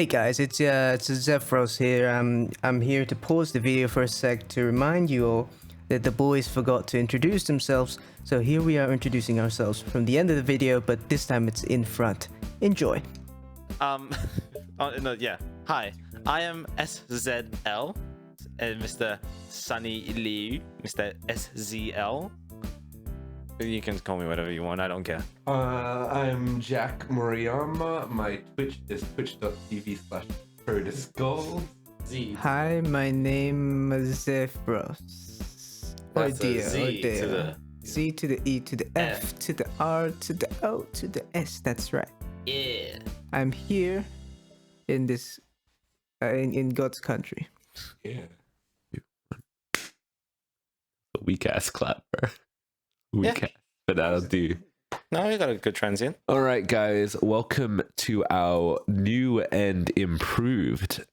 Hey guys, it's Zephyros here. I'm here to pause the video for a sec to remind you all that the boys forgot to introduce themselves. So here we are introducing ourselves from the end of the video, but this time it's in front. Enjoy. Yeah. Hi, I am SZL, and Mr. Sunny Liu, Mr. SZL. You can call me whatever you want. I don't care. I'm Jack Moriyama. My Twitch is twitch.tv/ProDisGold. Z. Hi, my name is Zephyros. Oh That's a dear, Z oh to dear. the Z to the E to the F to the R to the O to the S. That's right. Yeah. I'm here in this in God's country. Yeah. A weak ass clap, bro. Weak ass, but that'll do. No, you got a good transient. All right, guys, welcome to our new and improved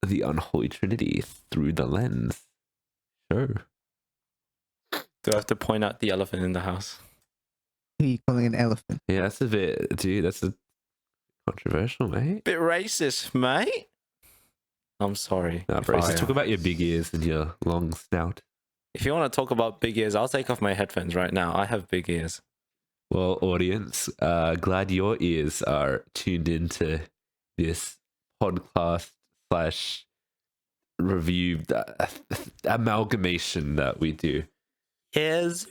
The Unholy Trinity Through the Lens show. Do I have to point out the elephant in the house? Who are you calling an elephant? Yeah, that's a bit, dude. That's a controversial, mate. Bit racist, mate. I'm sorry. Nah, bro, just talk about your big ears and your long snout. If you want to talk about big ears, I'll take off my headphones right now. I have big ears. Well, audience, glad your ears are tuned into this podcast / review amalgamation that we do. Yes.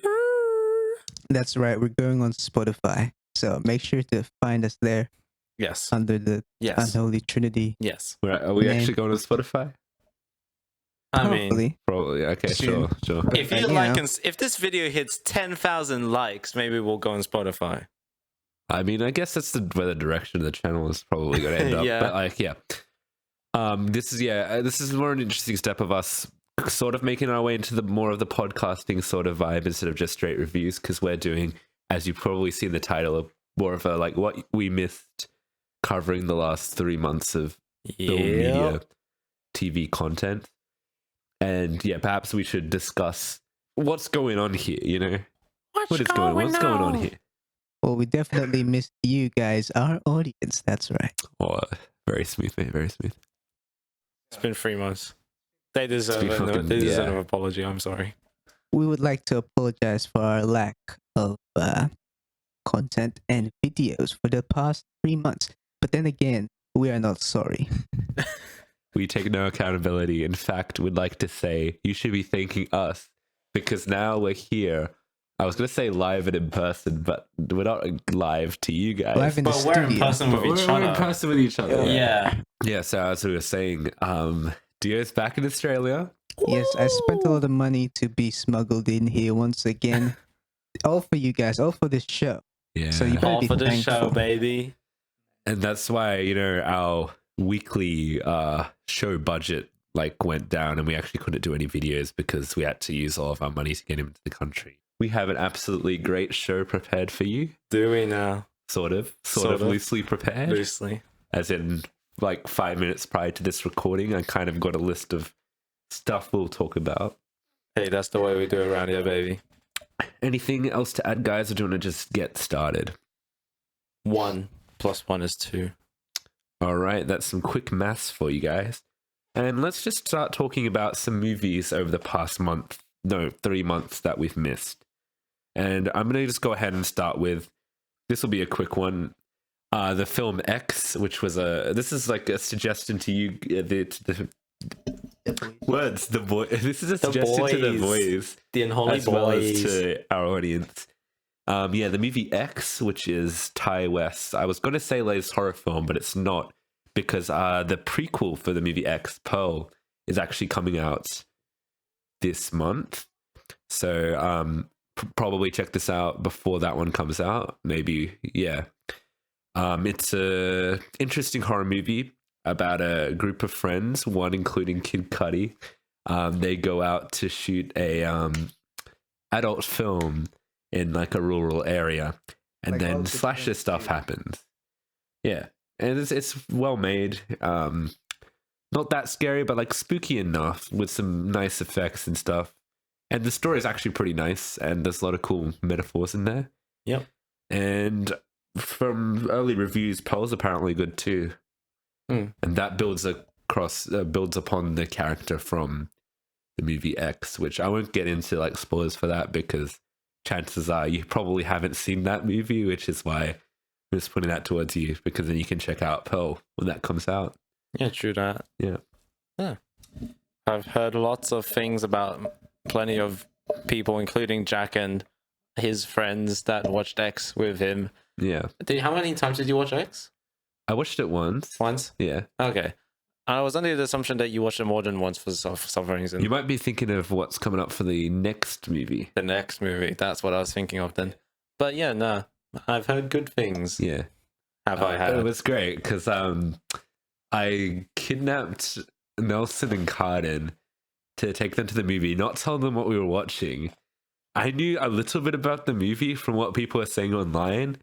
That's right, we're going on Spotify. So make sure to find us there Yes. under the Yes. Unholy Trinity. Yes. Are we Name. actually going to Spotify? I mean, Hopefully. Probably. Okay, Soon. sure. if you You like, know. and if this video hits 10,000 likes, maybe we'll go on Spotify. I mean, I guess that's where the direction of the channel is probably going to end up. Yeah. But like, yeah. This is more an interesting step of us sort of making our way into the more of the podcasting sort of vibe instead of just straight reviews, because we're doing, as you probably see in the title, more of a like what we missed, covering the last 3 months of film media, TV content. And yeah, perhaps we should discuss what's going on here, you know? What's going on here? Well, we definitely missed you guys, our audience. That's right. Oh, very smooth, mate. Very smooth. It's been 3 months. They deserve been fucking- yeah. an apology. I'm sorry. We would like to apologize for our lack of content and videos for the past 3 months. But then again, we are not sorry. We take no accountability. In fact, we'd like to say you should be thanking us because now we're here. I was going to say live and in person, but we're not live to you guys. Live in the But we're in studio. person with But each we're other. in person with each other. Yeah. Yeah, so as we were saying, Dio's back in Australia. Yes, I spent a lot of money to be smuggled in here once again. All for you guys, all for this show. Yeah. So you better All be for the show, thankful. baby. And that's why, you know, our weekly show budget like went down and we actually couldn't do any videos because we had to use all of our money to get him into the country. We have an absolutely great show prepared for you. Do we now? Sort of Sort of. loosely prepared. Loosely. As in like 5 minutes prior to this recording, I kind of got a list of stuff we'll talk about. Hey, that's the way we do it around here, baby. Anything else to add, guys, or do you want to just get started? 1 + 1 is 2. All right, that's some quick maths for you guys. And let's just start talking about some movies over the past 3 months that we've missed. And I'm going to just go ahead and start with, this will be a quick one, the film X, which was this is like a suggestion to you, the words, the boy. This is a suggestion to the boys, The unholy as well as boys. to our audience. Yeah, the movie X, which is Ty West. I was going to say latest horror film, but it's not, because the prequel for the movie X, Pearl, is actually coming out this month. So probably check this out before that one comes out. Maybe, yeah. It's a interesting horror movie about a group of friends, one including Kid Cudi. They go out to shoot a adult film in like a rural area, and Like then all the slasher films stuff do. happens. Yeah, and it's well made. Not that scary, but like spooky enough with some nice effects and stuff. And the story is actually pretty nice, and there's a lot of cool metaphors in there. Yep. And from early reviews, Pearl's apparently good too. Hmm. and that builds builds upon the character from the movie X, which I won't get into like spoilers for that because chances are you probably haven't seen that movie, which is why I'm just putting that towards you because then you can check out Pearl when that comes out. Yeah, true that. Yeah. Yeah. I've heard lots of things about plenty of people, including Jack and his friends that watched X with him. Yeah. How many times did you watch X? I watched it once. Once? Yeah. Okay. I was under the assumption that you watched it more than once for some reason. You might be thinking of what's coming up for the next movie. The next movie. That's what I was thinking of then. But yeah, no. I've heard good things. Yeah. Have I had? It was great because I kidnapped Nelson and Carden to take them to the movie, not tell them what we were watching. I knew a little bit about the movie from what people were saying online,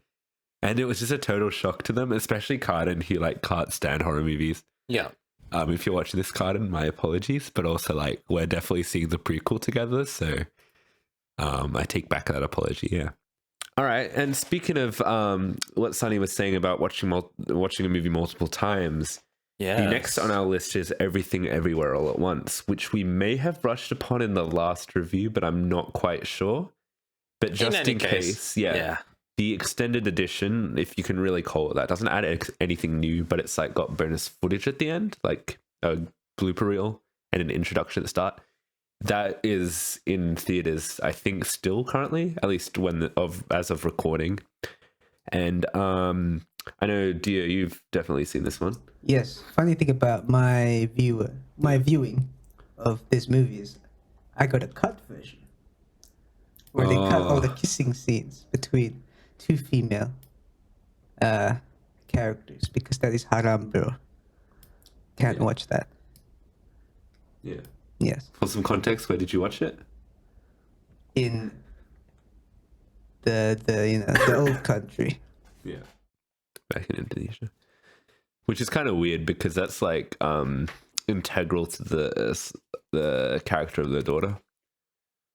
and it was just a total shock to them, especially Carden, who like can't stand horror movies. Yeah. If you're watching this, Carden, my apologies, but also like we're definitely seeing the prequel together, so I take back that apology. Yeah. All right, and speaking of what Sunny was saying about watching a movie multiple times, yeah. the next on our list is Everything Everywhere All at Once, which we may have brushed upon in the last review, but I'm not quite sure. But just in case, yeah. The extended edition, if you can really call it that, doesn't add anything new, but it's like got bonus footage at the end, like a blooper reel and an introduction at the start. That is in theaters, I think, still currently, at least as of recording. And I know, Dia, you've definitely seen this one. Yes. Funny thing about my viewing of this movie is I got a cut version where they cut all the kissing scenes between two female characters because that is haram, bro. Can't watch that. Yeah. Yes. For some context, where did you watch it? In the old country. Yeah. Back in Indonesia. Which is kind of weird because that's like integral to the character of the daughter.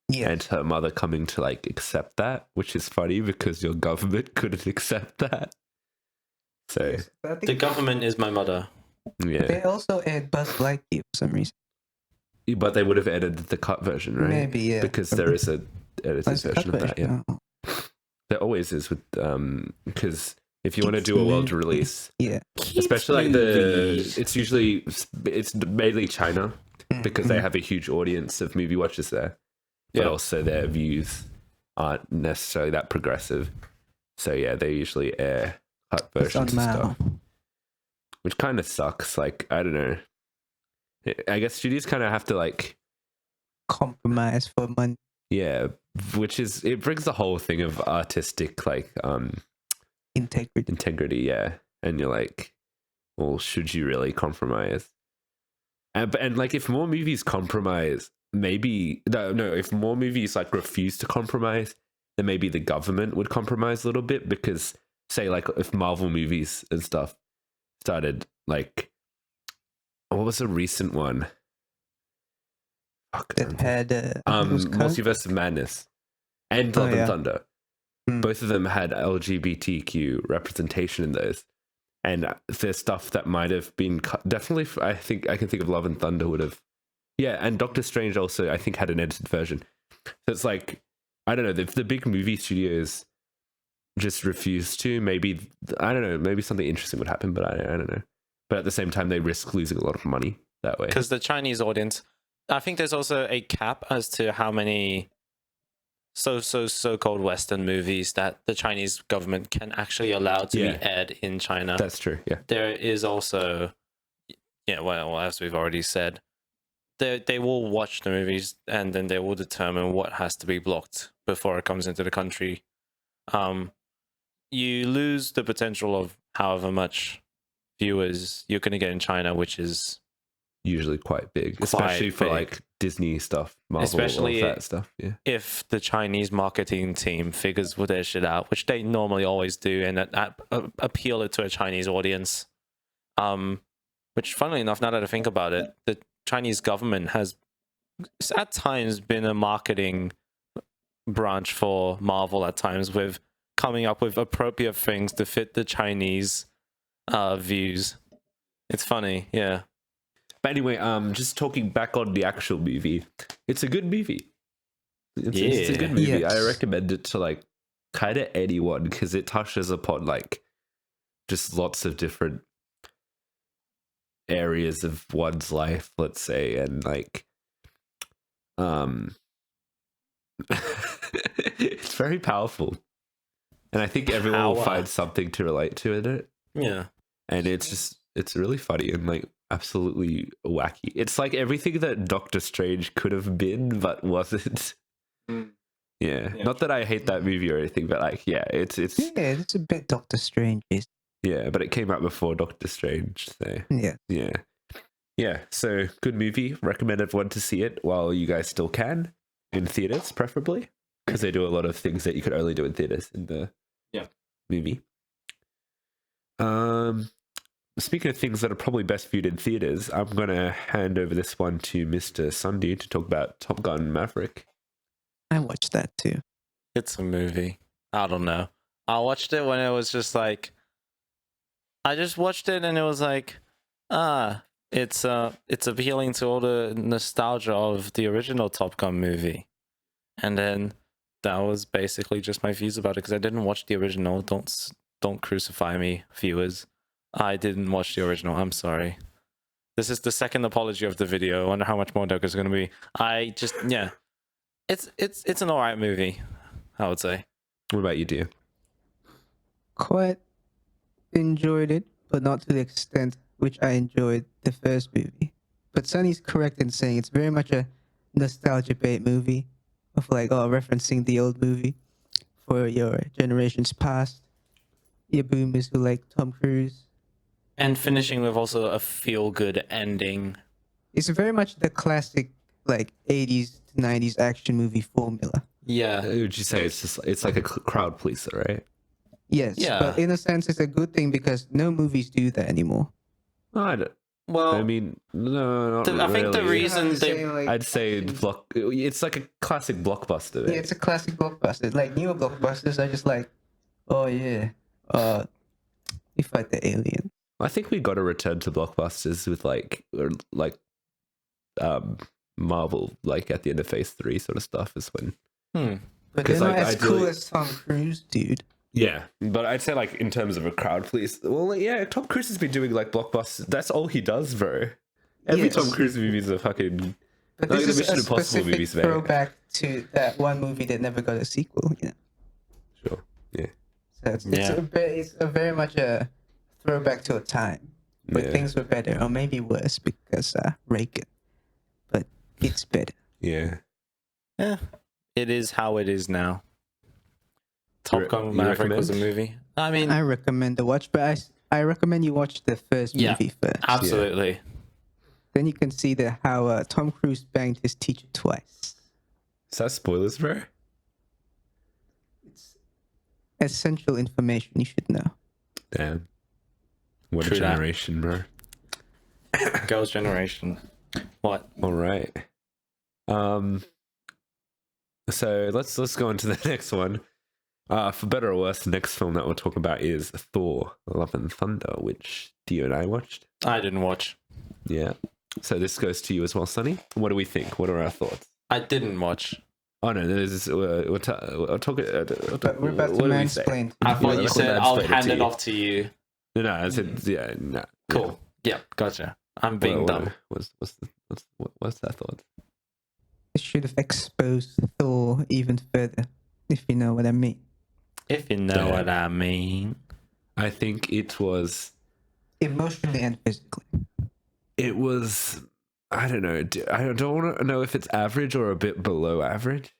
Yeah. And her mother coming to like accept that, which is funny because your government couldn't accept that. So Yes. But I think The government is my mother. yeah. they also add Buzz Lightyear for some reason. But they would have edited the cut version, right? Maybe, yeah. Because there is a edited That's the version cut of that, yeah. version. Oh. There always is with because if you want to do a world release, Yeah. especially like it's mainly China because they have a huge audience of movie watchers there, but also their views aren't necessarily that progressive. So yeah, they usually air cut versions of stuff, which kind of sucks. Like I don't know. I guess studios kind of have to like compromise for money. Yeah, which is it brings the whole thing of artistic like integrity, yeah. And you're like, well, should you really compromise? And like if more movies compromise, maybe if more movies like refuse to compromise, then maybe the government would compromise a little bit because say like if Marvel movies and stuff started like what was a recent one? That had Multiverse of Madness and Love and Thunder. Mm. Both of them had LGBTQ representation in those, and there's stuff that might have been definitely. I think I can think of Love and Thunder would have, yeah, and Doctor Strange also I think had an edited version. So it's like I don't know if the big movie studios just refuse to. Maybe I don't know. Maybe something interesting would happen, but I don't know. But at the same time, they risk losing a lot of money that way. Because the Chinese audience, I think there's also a cap as to how many so-called Western movies that the Chinese government can actually allow to be aired in China. That's true, yeah. There is also, well, as we've already said, they will watch the movies and then they will determine what has to be blocked before it comes into the country. You lose the potential of however much viewers you're going to get in China, which is usually quite big, especially for like Disney stuff, Marvel, especially all of that stuff. Yeah, if the Chinese marketing team figures their shit out, which they normally always do, and appeal it to a Chinese audience. Which, funnily enough, now that I think about it, the Chinese government has at times been a marketing branch for Marvel. At times, with coming up with appropriate things to fit the Chinese views. It's funny, yeah. But anyway, just talking back on the actual movie, it's a good movie. It's a good movie. Yes. I recommend it to like kind of anyone because it touches upon like just lots of different areas of one's life, let's say, and like it's very powerful. And I think everyone will find something to relate to in it. Yeah. And it's really funny and like absolutely wacky. It's like everything that Doctor Strange could have been but wasn't. Yeah. Not that I hate that movie or anything, but like it's it's a bit Doctor Strange. yeah, but it came out before Doctor Strange, so yeah. So good movie. Recommend everyone to see it while you guys still can, in theaters preferably, because they do a lot of things that you could only do in theaters in the movie. Speaking of things that are probably best viewed in theaters, I'm gonna hand over this one to Mr. Sundu to talk about Top Gun Maverick. I watched that too. It's a movie. I don't know. I watched it when it was just like, I just watched it and it was like, it's appealing to all the nostalgia of the original Top Gun movie. And then that was basically just my views about it, because I didn't watch the original. Don't crucify me, viewers. I didn't watch the original. I'm sorry. This is the second apology of the video. I wonder how much more there's going to be. I just, yeah. It's an alright movie, I would say. What about you, dear? Quite enjoyed it, but not to the extent which I enjoyed the first movie. But Sunny's correct in saying it's very much a nostalgia bait movie of like, referencing the old movie for your generations past. Your boomers who like Tom Cruise. And finishing with also a feel-good ending. It's very much the classic like 80s to 90s action movie formula. Yeah. Would you say it's like a crowd pleaser, right? Yes. Yeah. But in a sense, it's a good thing because no movies do that anymore. No, I don't. Well, I mean, no, not I think the really. reason they... I'd say it's like a classic blockbuster. Right? Yeah, it's a classic blockbuster. Like newer blockbusters are just like, oh yeah, we fight the alien. I think we got to return to blockbusters with like Marvel, like at the end of Phase 3 sort of stuff is when. But they're not like, as cool as Tom Cruise, dude. Yeah, but I'd say like in terms of a crowd please, well, yeah, Tom Cruise has been doing like blockbusters. That's all he does, bro. Every Tom Cruise movie is a fucking. But like this the is Mission a Impossible specific movies, man. throwback to that one movie that never got a sequel. You know. Sure. Yeah. So it's a very much a throwback to a time where things were better, or maybe worse because Reagan. But it's better. Yeah. Yeah. It is how it is now. Top Gun Maverick was a movie. I mean, I recommend the watch, but I recommend you watch the first movie first. Absolutely. Yeah. Then you can see how Tom Cruise banged his teacher twice. Is that spoilers, bro? It's essential information you should know. Damn. What True a generation, bro. Girls' generation. What? All right. So let's go on to the next one. For better or worse, the next film that we'll talk about is Thor: Love and Thunder, which Dio and I watched. I didn't watch. Yeah. So this goes to you as well, Sonny. What do we think? What are our thoughts? I didn't watch. Oh no, we're talking. But we're about to mansplain. I thought you let's said I'll mansplain it hand to it you. off to you. No, I said no. Cool. Yeah, gotcha. I'm being dumb. What's that thought? It should have exposed Thor even further, if you know what I mean. If you know what I mean. I think it was Emotionally and physically. It was. I don't know. I don't want to know if it's average or a bit below average.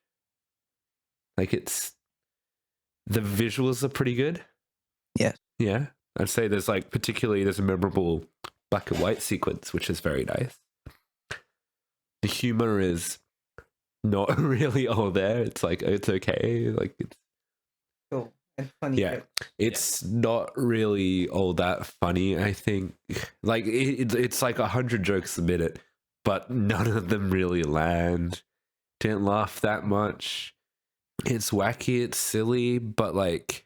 Like the visuals are pretty good. Yes. Yeah. I'd say there's a memorable black and white sequence, which is very nice. The humor is not really all there. It's like, it's okay. Like it's Cool. And funny. Yeah. It's not really all that funny, I think. Like it's like 100 jokes a minute, but none of them really land. Didn't laugh that much. It's wacky, it's silly, but like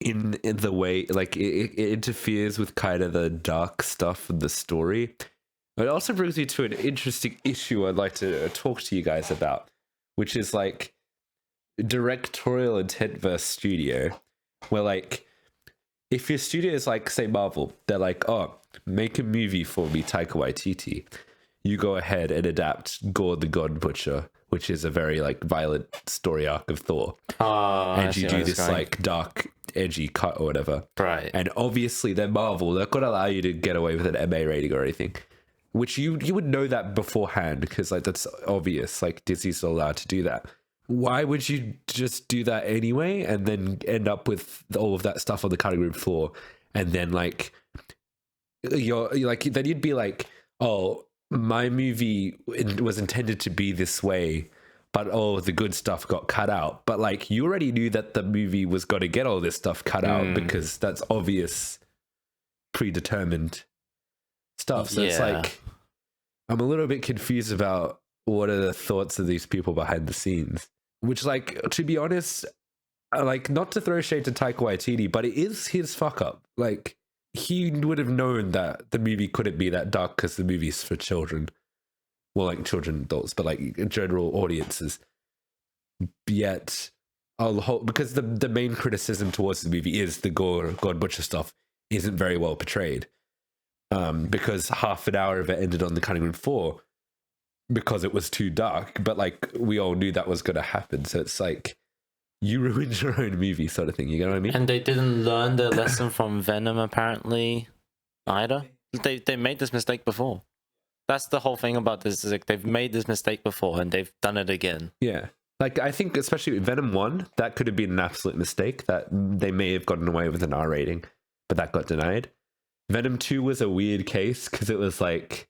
in the way like it interferes with kind of the dark stuff of the story. It also brings me to an interesting issue I'd like to talk to you guys about, which is like directorial intent versus studio, where like if your studio is like, say, Marvel, they're like, oh, make a movie for me, Taika Waititi. You go ahead and adapt Gore the God Butcher, which is a very like violent story arc of Thor. And you do this like dark, edgy cut or whatever. Right. And obviously they're Marvel. They're not going to allow you to get away with an MA rating or anything, which you would know that beforehand because like that's obvious. Like Disney's not allowed to do that. Why would you just do that anyway and then end up with all of that stuff on the cutting room floor? And then like you're like, then you'd be like, oh, my movie was intended to be this way, but all the good stuff got cut out. But like you already knew that the movie was going to get all this stuff cut out because that's obvious, predetermined stuff. So it's like, I'm a little bit confused about what are the thoughts of these people behind the scenes. Which, like, to be honest, like, not to throw shade to Taika Waititi, but it is his fuck up. Like, he would have known that the movie couldn't be that dark because the movie's for children. Well, like, children, adults, but, like, general audiences. Yet, because the main criticism towards the movie is the God Butcher stuff isn't very well portrayed. Because half an hour of it ended on the cutting room floor because it was too dark, but like we all knew that was going to happen. So it's like you ruined your own movie, sort of thing. You know what I mean? And they didn't learn the lesson from Venom, apparently, either. They made this mistake before. That's the whole thing about this. Is like they've made this mistake before and they've done it again. Yeah. Like I think especially with Venom 1, that could have been an absolute mistake that they may have gotten away with an R rating, but that got denied. Venom 2 was a weird case because it was like,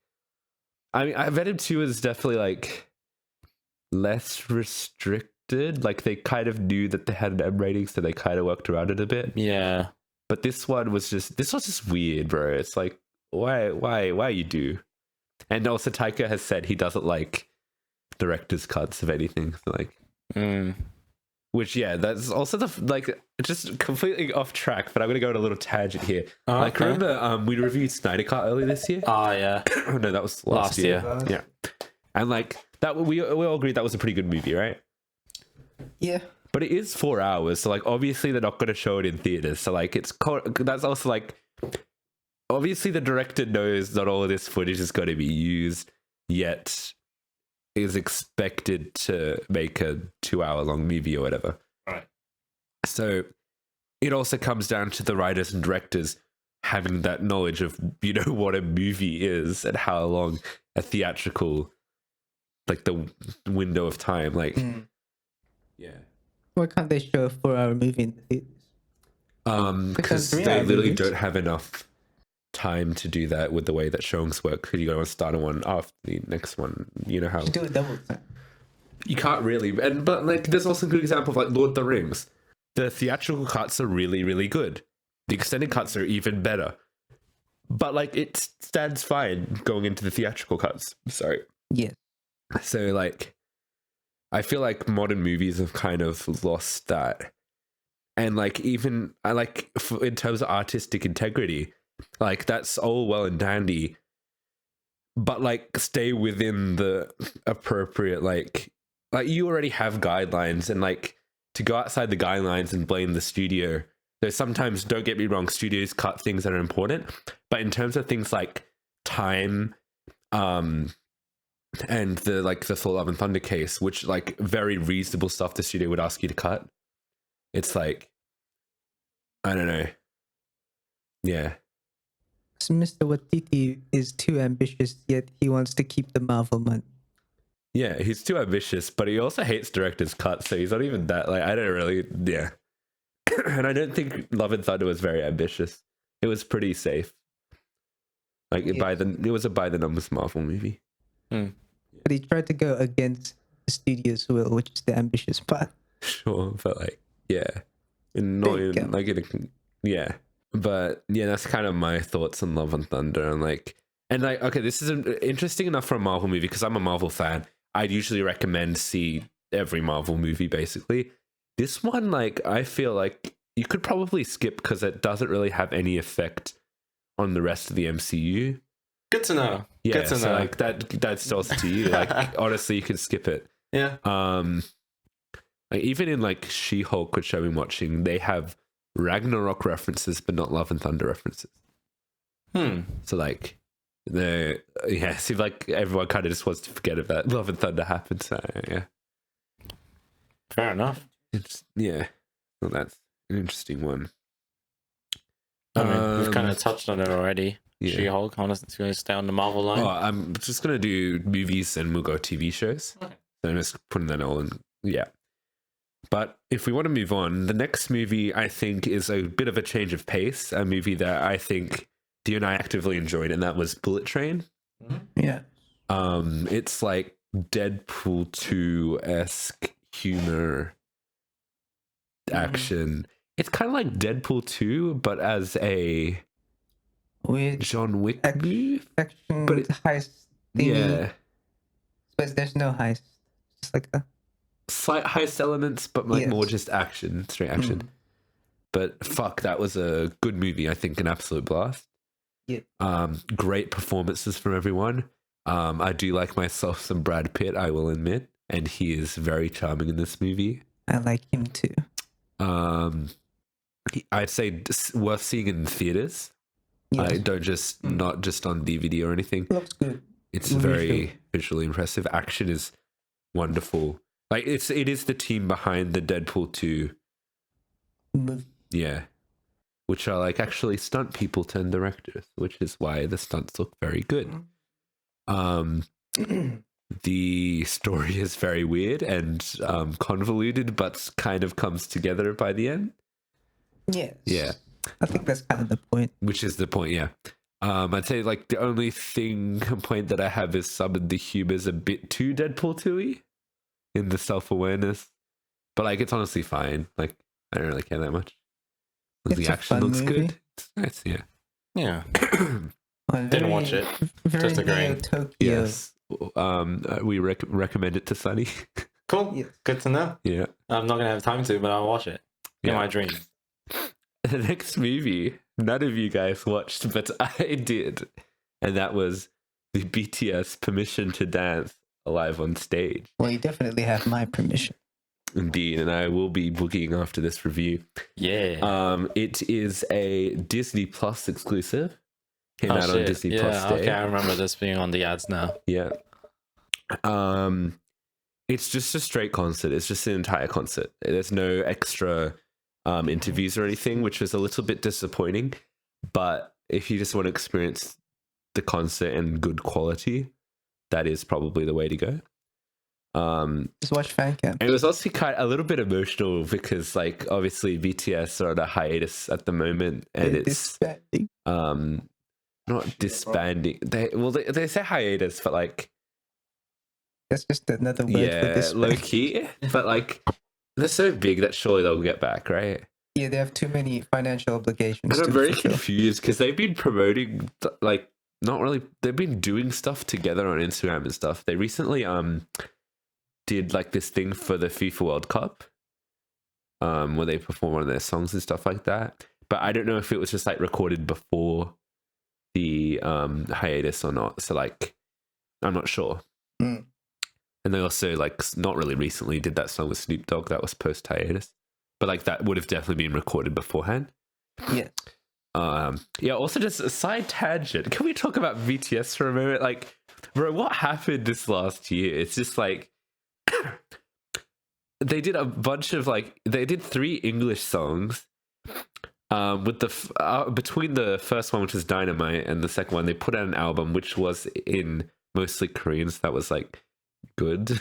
I mean, Venom 2 is definitely like less restricted. Like they kind of knew that they had an M rating, so they kind of worked around it a bit. Yeah. But this was just weird, bro. It's like, why you do? And also Taika has said he doesn't like director's cuts of anything. So like, which that's also just completely off track. But I'm gonna go on a little tangent here. Like, remember we reviewed Snyder Cut earlier this year? Oh yeah. Oh no, that was last year. Yeah, and like that we all agreed that was a pretty good movie, right? Yeah. But it is 4 hours, so like obviously they're not going to show it in theaters. So like that's also like obviously the director knows not all of this footage is going to be used, yet is expected to make a 2 hour long movie or whatever. Right. So it also comes down to the writers and directors having that knowledge of, you know, what a movie is and how long a theatrical, like the window of time, like, yeah. Why can't they show a 4-hour movie in the theaters? Because they literally don't have enough time to do that with the way that showings work. Because you got to start one after the next one. You know how You do it double time. you can't really. But like, there's also a good example of like Lord of the Rings. The theatrical cuts are really, really good. The extended cuts are even better. But like, it stands fine going into the theatrical cuts. Sorry. Yes. So like, I feel like modern movies have kind of lost that. And like, even I like in terms of artistic integrity, like that's all well and dandy, but like stay within the appropriate, like you already have guidelines, and like to go outside the guidelines and blame the studio. There's sometimes, don't get me wrong, studios cut things that are important, but in terms of things like time, and the Thor Love and Thunder case, which like very reasonable stuff the studio would ask you to cut. It's like, I don't know. Yeah. So Mr. Waititi is too ambitious, yet he wants to keep the Marvel money. Yeah, he's too ambitious, but he also hates director's cuts, so he's not even that, like, I don't really, yeah. And I don't think Love and Thunder was very ambitious. It was pretty safe. Like, it was a by the numbers Marvel movie. But he tried to go against the studio's will, which is the ambitious part. Sure, but like, yeah. Not in, like, yeah. But yeah, that's kind of my thoughts on Love and Thunder. And like, okay, this is interesting enough for a Marvel movie because I'm a Marvel fan. I'd usually recommend see every Marvel movie basically. This one, like, I feel like you could probably skip because it doesn't really have any effect on the rest of the MCU. Good to know. Yeah, Good to so know. like that's also to you. Like honestly, you can skip it. Yeah. Like, even in like She-Hulk, which I've been watching, they have Ragnarok references, but not Love and Thunder references. So like, it seems like everyone kind of just wants to forget about Love and Thunder happened. So yeah, Fair enough. well, that's an interesting one. I mean, we've kind of touched on it already. Yeah. She-Hulk, honestly, it's going to stay on the Marvel line. Oh, I'm just gonna do movies and we'll go TV shows. Okay. So I'm just putting that all in. Yeah. But if we want to move on, the next movie I think is a bit of a change of pace. A movie that I think Dio and I actively enjoyed, and that was Bullet Train. Yeah. It's like Deadpool 2-esque humor, action. It's kind of like Deadpool 2, but as a With John Wick movie. action, But heist thingy. Yeah. But there's no heist. Just like a... Slight heist elements, but like Yes. more just action, straight action. But fuck, that was a good movie. I think an absolute blast. Yeah. Great performances from everyone. I do like myself some Brad Pitt, I will admit, and he is very charming in this movie. I like him too. I'd say worth seeing in theaters. Yes. I don't just not just on DVD or anything. Looks good. It's Visual. very visually impressive. Action is wonderful. Like it is the team behind the Deadpool 2. Movie. Yeah. Which are like actually stunt people turned directors, which is why the stunts look very good. The story is very weird and convoluted, but kind of comes together by the end. Yes. Yeah. I think that's kind of the point. Which is the point, yeah. I'd say like the only complaint that I have is some of the humor is a bit too Deadpool 2-y in the self-awareness. But like it's honestly fine. Like I don't really care that much. It's The a action fun looks movie. good. It's nice, yeah. Yeah. Well, Didn't watch it. Very Just agreeing. Tokyo. Yes. We recommend it to Sunny. Cool. Yes. Good to know. Yeah. I'm not going to have time to, but I'll watch it. In Yeah. my dreams. The next movie, none of you guys watched, but I did. And that was the BTS Permission to Dance live on stage. Well, you definitely have my permission. Indeed, and I will be bookieing after this review. Yeah. It is a Disney Plus exclusive. Came out on shit. Disney Yeah, Plus Day. okay, I remember this being on the ads now. Yeah. It's just a straight concert. It's just an entire concert. There's no extra interviews or anything, which was a little bit disappointing. But if you just want to experience the concert in good quality, that is probably the way to go. Just watch fan cam. It was also a little bit emotional because, like, obviously BTS are on a hiatus at the moment, and it's disbanding. not disbanding. They say hiatus, but like, That's just another word for yeah, this. low key. But like, they're so big that surely they'll get back, right? Yeah, they have too many financial obligations. And I'm to very fulfill. confused because they've been promoting like not really. They've been doing stuff together on Instagram and stuff. They recently did like this thing for the FIFA World Cup, where they perform one of their songs and stuff like that. But I don't know if it was just like recorded before the hiatus or not. So like, I'm not sure. Mm. And they also like not really recently did that song with Snoop Dogg that was post hiatus, but like that would have definitely been recorded beforehand. Yeah. Yeah. Also, just a side tangent. Can we talk about BTS for a moment? Like, bro, what happened this last year? It's just like they did a bunch of they did 3 English songs. With the between the first one, which was Dynamite, and the second one, they put out an album which was in mostly Korean. So that was like good.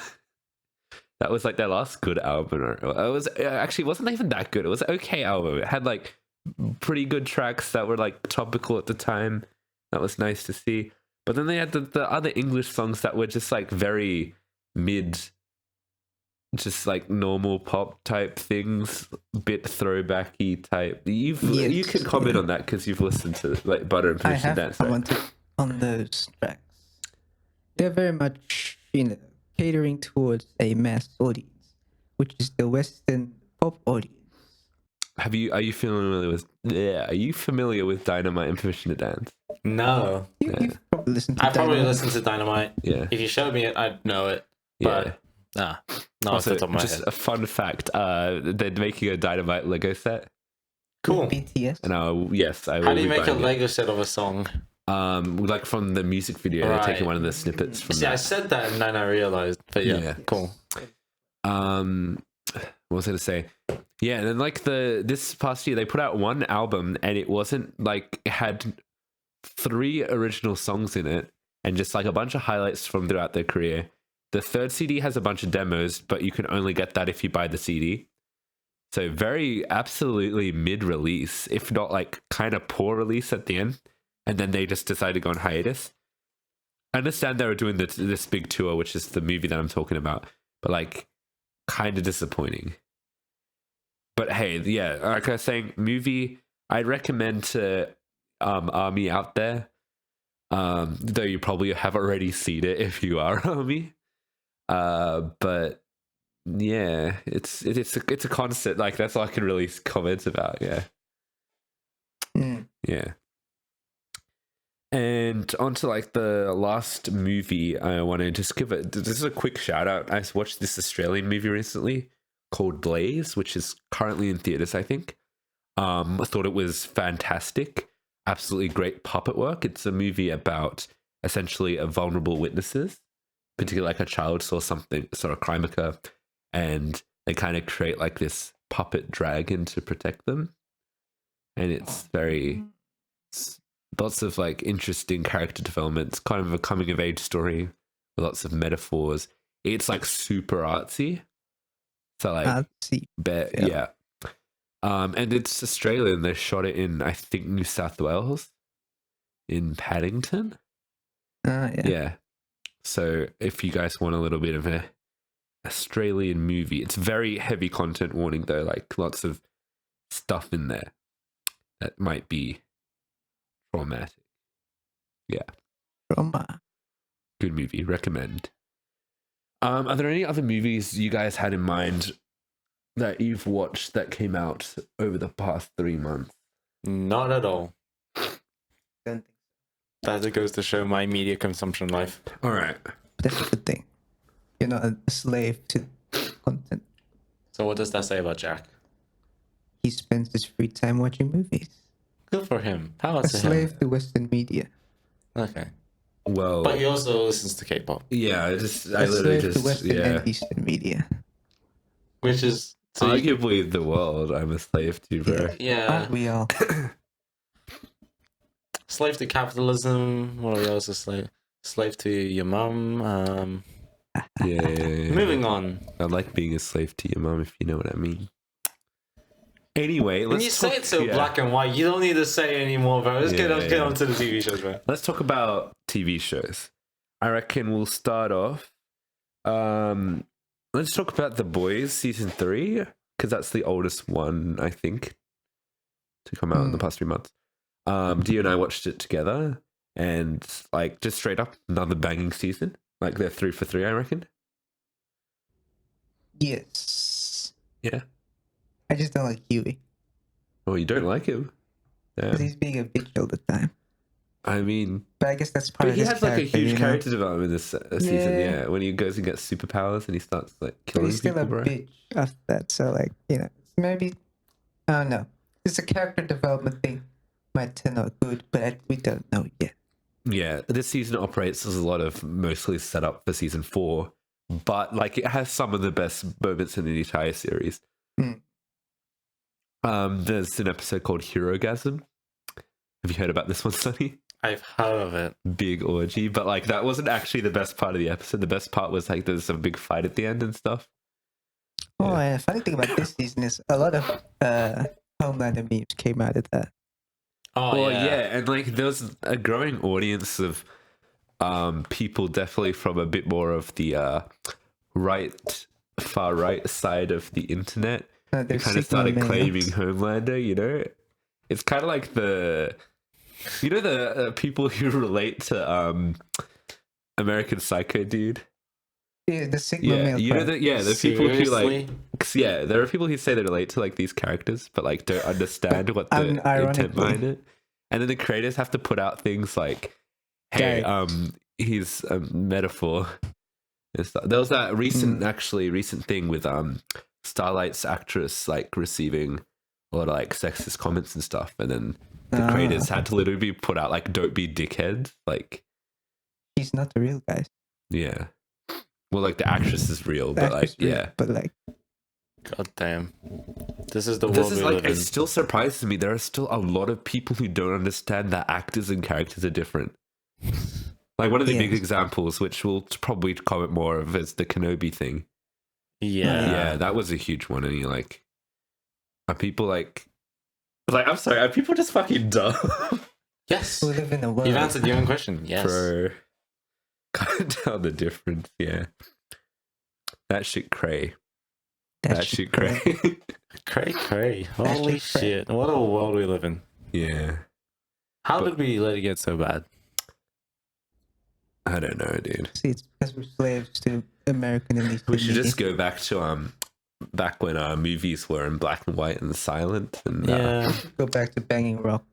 That was like their last good album. It was actually, it wasn't even that good. It was an okay album. It had like pretty good tracks that were like topical at the time. That was nice to see. But then they had the other English songs that were just like very mid, just like normal pop type things, bit throwbacky type. You can comment on that because you've listened to like Butter and I Permission have to Dance. Right? commented on those tracks. They're very much, catering towards a mass audience, which is the Western pop audience. Are you familiar with? Yeah, are you familiar with Dynamite and Permission to Dance? No. You've probably listened to I probably Dynamite. listened to Dynamite. Yeah. If you showed me it, I'd know it. Yeah. But not off Also, the top of my just head. a fun fact: they're making a Dynamite Lego set, Cool. BTS. and yes, I will. How do you be make a buying it. Lego set of a song? Like from the music video, they're taking Right. one of the snippets from See, I that. said that and then I realized. But yeah, Yeah. cool. What was I gonna say? Yeah, and then like this past year they put out one album and it wasn't like it had 3 original songs in it and just like a bunch of highlights from throughout their career. The third CD has a bunch of demos, but you can only get that if you buy the CD. So very absolutely mid-release, if not like kind of poor release at the end. And then they just decided to go on hiatus. I understand they were doing this big tour, which is the movie that I'm talking about, but like kind of disappointing. But hey, yeah, like I was saying, movie I'd recommend to Army out there. Though you probably have already seen it if you are Army. But yeah, it's a concert. Like that's all I can really comment about. Yeah, yeah. And on to like the last movie, I want to just give it. This is a quick shout out. I watched this Australian movie recently called Blaze, which is currently in theaters, I think. I thought it was fantastic. Absolutely great puppet work. It's a movie about essentially a vulnerable witnesses, particularly like a child saw a crime occur, and they kind of create like this puppet dragon to protect them. And it's lots of like interesting character development. It's kind of a coming of age story with lots of metaphors. It's like super artsy. So like, yeah. And it's Australian. They shot it in, I think, New South Wales, in Paddington. Yeah. So if you guys want a little bit of a Australian movie, it's very heavy content warning though. Like lots of stuff in there that might be traumatic. Yeah. Trauma. Good movie. Recommend. Are there any other movies you guys had in mind that you've watched that came out over the past 3 months? Not at all. Don't think That goes to show my media consumption life. All right. that's a good thing. You're not a slave to content. So what does that say about Jack? He spends his free time watching movies. Good for him. How A about him? slave to Western media. Okay. Well, But he also listens to K-pop, yeah, I A literally slave to Western and Eastern media. which is so you arguably the world I'm a slave to, bro. yeah, Aren't we all? slave to capitalism. What are we also slave to your mum. Yeah. Moving on. I like being a slave to your mom, if you know what I mean. Anyway, When let's you say talk- it so yeah. black and white, you don't need to say it anymore, bro. Let's get Yeah. on to the TV shows, bro. Let's talk about TV shows. I reckon we'll start off. Let's talk about The Boys season 3, because that's the oldest one, I think, to come out in the past 3 months. Dio and I watched it together, and like just straight up another banging season. Like they're 3 for 3, I reckon. Yes. Yeah. I just don't like Huey. Oh, you don't like him? Because Yeah. he's being a bitch all the time. I mean, But I guess that's part but of he his has like a character, huge you know? character development this season. Yeah. Yeah, when he goes and gets superpowers and he starts like But killing he's still people, a bro. bitch after that. So, like, you know, maybe, I don't know. It's a character development thing. Might turn out good, but we don't know yet. Yeah, this season operates as a lot of mostly set up for season 4, but like it has some of the best moments in the entire series. Mm. There's an episode called Herogasm. Have you heard about this one, Sonny? I've heard of it. Big orgy, but like that wasn't actually the best part of the episode. The best part was like there's a big fight at the end and stuff. Oh, and the funny thing about this season is a lot of Homelander memes came out of that. Oh Well, yeah. yeah, and like there's a growing audience of people definitely from a bit more of the far right side of the internet. They They're kind of started claiming Homelander, you know? It's kind of like the people who relate to American Psycho dude. Yeah, the Sigma Yeah, male. you know part. the people who Seriously? there are people who say they relate to like these characters, but like don't understand what the intent Unironically. behind it. And then the creators have to put out things like, "Hey, Guys. he's a metaphor." And stuff. There was that recent thing with Starlight's actress like receiving a lot of like sexist comments and stuff, and then the creators had to literally put out like, "Don't be dickheads." Like, He's not the real guy. yeah. Well, like the actress is real, The but like, actor's real, yeah. but like, God damn. This is the This world is we like, live in. it still surprises me. There are still a lot of people who don't understand that actors and characters are different. Like one of the big Yes. examples, which we'll probably comment more of, is the Kenobi thing. Yeah. That was a huge one. And you're like, are people like, I'm sorry, are people just fucking dumb? Yes. we live in a world. You've answered your own question. Yes. Bro, can't tell the difference. Yeah, that shit cray. That shit cray. Cray. Holy shit cray. shit. What a world we live in. Yeah, How But- did we let it get so bad? I don't know, dude. See, it's because we're slaves to American elite. We should media. just go back to back when movies were in black and white and silent, and Yeah. go back to banging rock.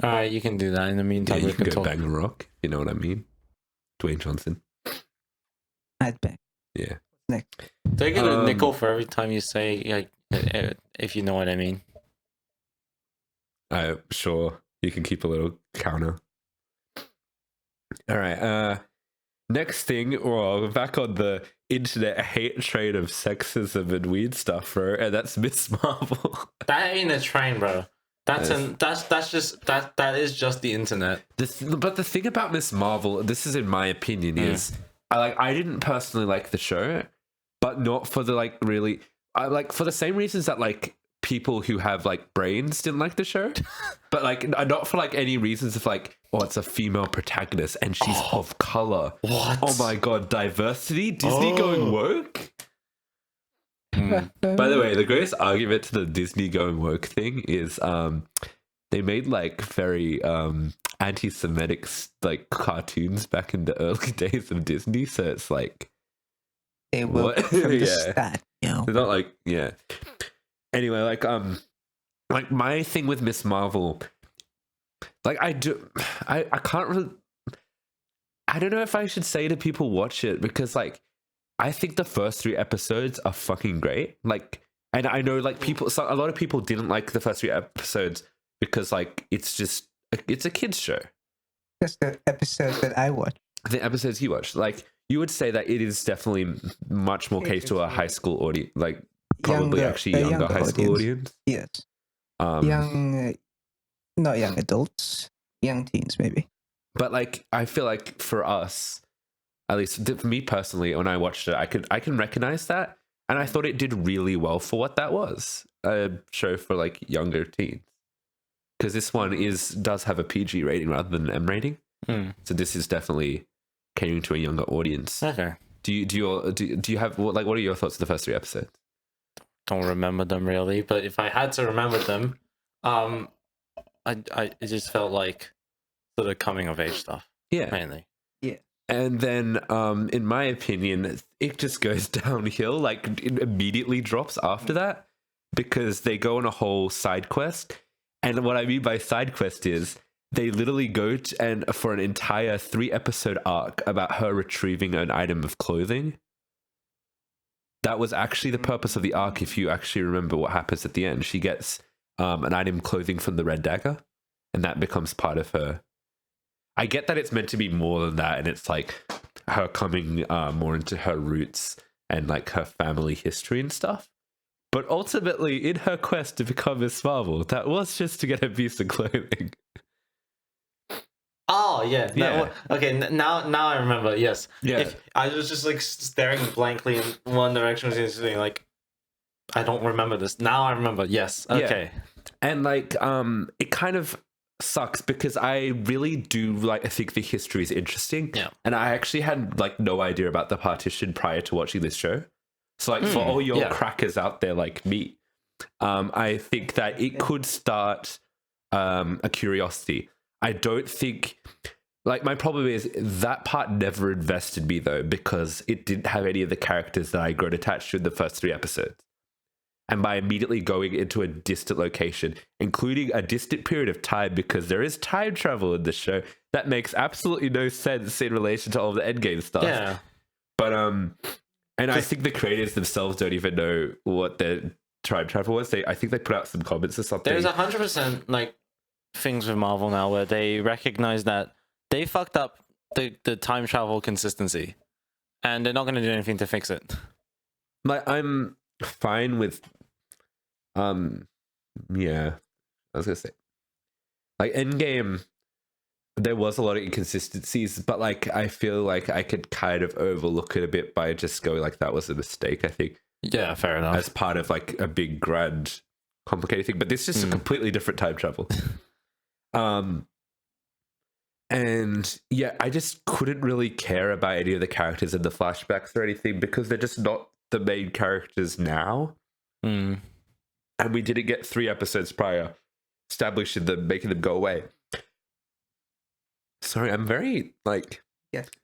All right, you can do that. In the yeah, meantime, you we can can go talk. bang a rock. You know what I mean? Dwayne Johnson. I'd bang. Yeah. Next. Do I get a Um, nickel for every time you say, like, if you know what I mean? Sure. You can keep a little counter. All right. Next thing, well, back on the internet hate train of sexism and weird stuff, bro, and that's Miss Marvel. That ain't a train, bro. That is just the internet. But the thing about Miss Marvel, this is in my opinion, is I didn't personally like the show, but not for the like really, I like for the same reasons that like people who have like brains didn't like the show, but like not for like any reasons of like, oh, it's a female protagonist and she's of color. What? Oh my god, diversity? Disney going woke? Hmm. By the way, the greatest argument to the Disney going woke thing is they made like very anti-Semitic like cartoons back in the early days of Disney, so it's like They will What? from the Yeah. start. Yo. they're not like Anyway, like my thing with Miss Marvel, like I can't really. I don't know if I should say to people watch it because like I think the first 3 episodes are fucking great. Like, and I know like a lot of people didn't like the first 3 episodes because like it's a kids show. That's the episode that I watched. The episodes you watched, like you would say that it is definitely much more catered to a high school audience, like probably actually younger high school audience. Yes. Young, not young adults, young teens maybe. But like I feel like for us, at least for me personally, when I watched it, I can recognize that, and I thought it did really well for what that was, a show for like younger teens. Because this one does have a PG rating rather than an M rating, so this is definitely catering to a younger audience. Okay. Do you have what are your thoughts on the first 3 episodes? Don't remember them really, but if I had to remember them, it just felt like sort of coming of age stuff. Yeah. Mainly. And then, in my opinion, it just goes downhill. Like, it immediately drops after that because they go on a whole side quest. And what I mean by side quest is they literally go for an entire 3-episode arc about her retrieving an item of clothing. That was actually the purpose of the arc. If you actually remember what happens at the end, she gets an item of clothing from the Red Dagger, and that becomes part of her. I get that it's meant to be more than that, and it's like her coming more into her roots and like her family history and stuff. But ultimately, in her quest to become Miss Marvel, that was just to get a piece of clothing. Oh yeah. Yeah. Okay. Now I remember. Yes. Yeah. If I was just like staring blankly in one direction, was instantly like, I don't remember this. Now I remember. Yes. Okay. And like, it kind of sucks because I really do like. I think the history is interesting. Yeah. And I actually had like no idea about the partition prior to watching this show. So like for all your crackers out there like me, I think that it could start a curiosity. I don't think Like, my problem is that part never invested me, though, because it didn't have any of the characters that I grown attached to in the first 3 episodes. And by immediately going into a distant location, including a distant period of time, because there is time travel in this show, that makes absolutely no sense in relation to all of the endgame stuff. Yeah. But, and I think the creators themselves don't even know what their time travel was. I think they put out some comments or something. There's 100% like things with Marvel now where they recognize that they fucked up the time travel consistency, and they're not going to do anything to fix it. Like, I'm fine with, yeah, I was gonna say, like, Endgame, there was a lot of inconsistencies, but like, I feel like I could kind of overlook it a bit by just going like, that was a mistake, I think. Yeah, fair enough. As part of like a big, grand, complicated thing, but this is just a completely different time travel. And yeah, I just couldn't really care about any of the characters in the flashbacks or anything because they're just not the main characters now. And we didn't get 3 episodes prior establishing them, making them go away. Sorry, I'm very like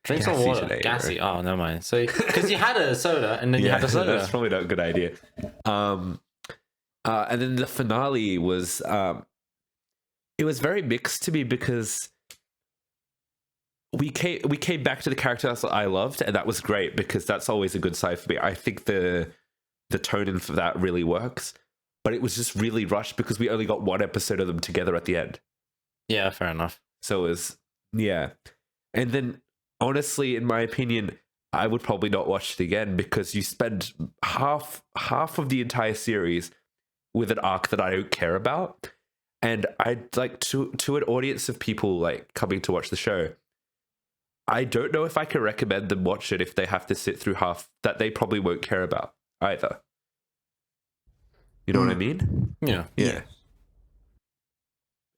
drink some water. today, Gassy. right? Oh, never mind. So because you had a soda and then you had a soda. That's probably not a good idea. And then the finale was it was very mixed to me because we came back to the characters that I loved, and that was great because that's always a good sign for me. I think the tone for that really works, but it was just really rushed because we only got 1 episode of them together at the end. Yeah, fair enough. So it was, yeah. And then honestly, in my opinion, I would probably not watch it again because you spend half of the entire series with an arc that I don't care about. And I'd like to an audience of people like coming to watch the show, I don't know if I can recommend them watch it if they have to sit through half that they probably won't care about either. You know what I mean? Yeah. Yeah.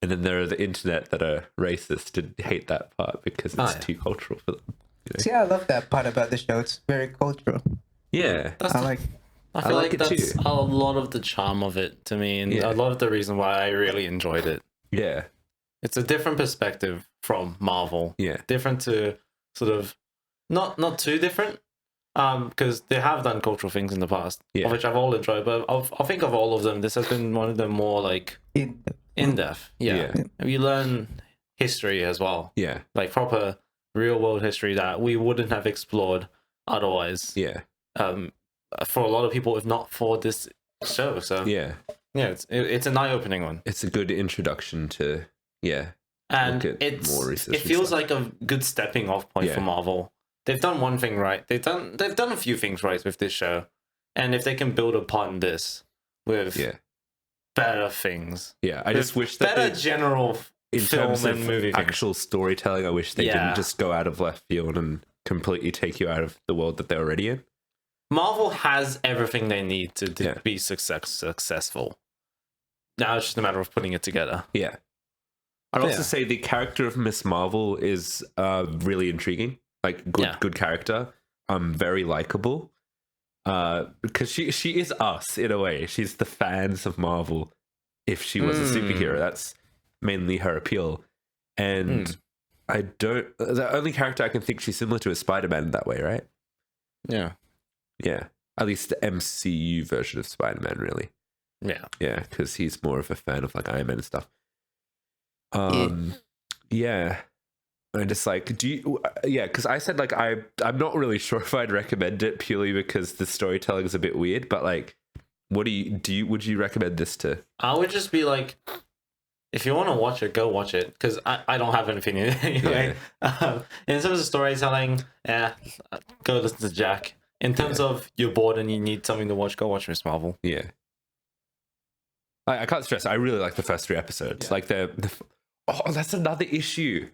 And then there are the internet that are racist and hate that part because it's too cultural for them. You know? See, I love that part about the show. It's very cultural. Yeah. I feel like like it that's too. a lot of the charm of it to me, and a lot of the reason why I really enjoyed it. Yeah. It's a different perspective from Marvel. Yeah. Different to sort of not too different, because they have done cultural things in the past, of which I've all enjoyed. But I think of all of them, this has been one of the more like in depth. Yeah. You learn history as well. Yeah. Like proper real world history that we wouldn't have explored otherwise. Yeah. For a lot of people, if not for this show. So yeah, it's an eye-opening one. It's a good introduction to and more it feels like a good stepping off point for Marvel. They've done one thing right. They've done a few things right with this show, and if they can build upon this with better things, I just wish that better general in film terms and of movie actual storytelling, I wish they didn't just go out of left field and completely take you out of the world that they're already in. Marvel has everything they need to be successful. Now it's just a matter of putting it together. Yeah. I'd also say the character of Miss Marvel is really intriguing. Like, good character. Very likable. Because she is us, in a way. She's the fans of Marvel. If she was a superhero, that's mainly her appeal. And the only character I can think she's similar to is Spider-Man in that way, right? Yeah. Yeah, at least the MCU version of Spider-Man, really. Yeah. Yeah, because he's more of a fan of like Iron Man and stuff. Yeah. And just like, because I said like I'm not really sure if I'd recommend it purely because the storytelling is a bit weird, but like, would you recommend this to? I would just be like, if you want to watch it, go watch it, because I don't have an opinion anyway. In terms of storytelling, go listen to Jack. In terms of you're bored and you need something to watch, go watch Miss Marvel. Yeah. I can't stress, I really like the first 3 episodes. Yeah. Like that's another issue.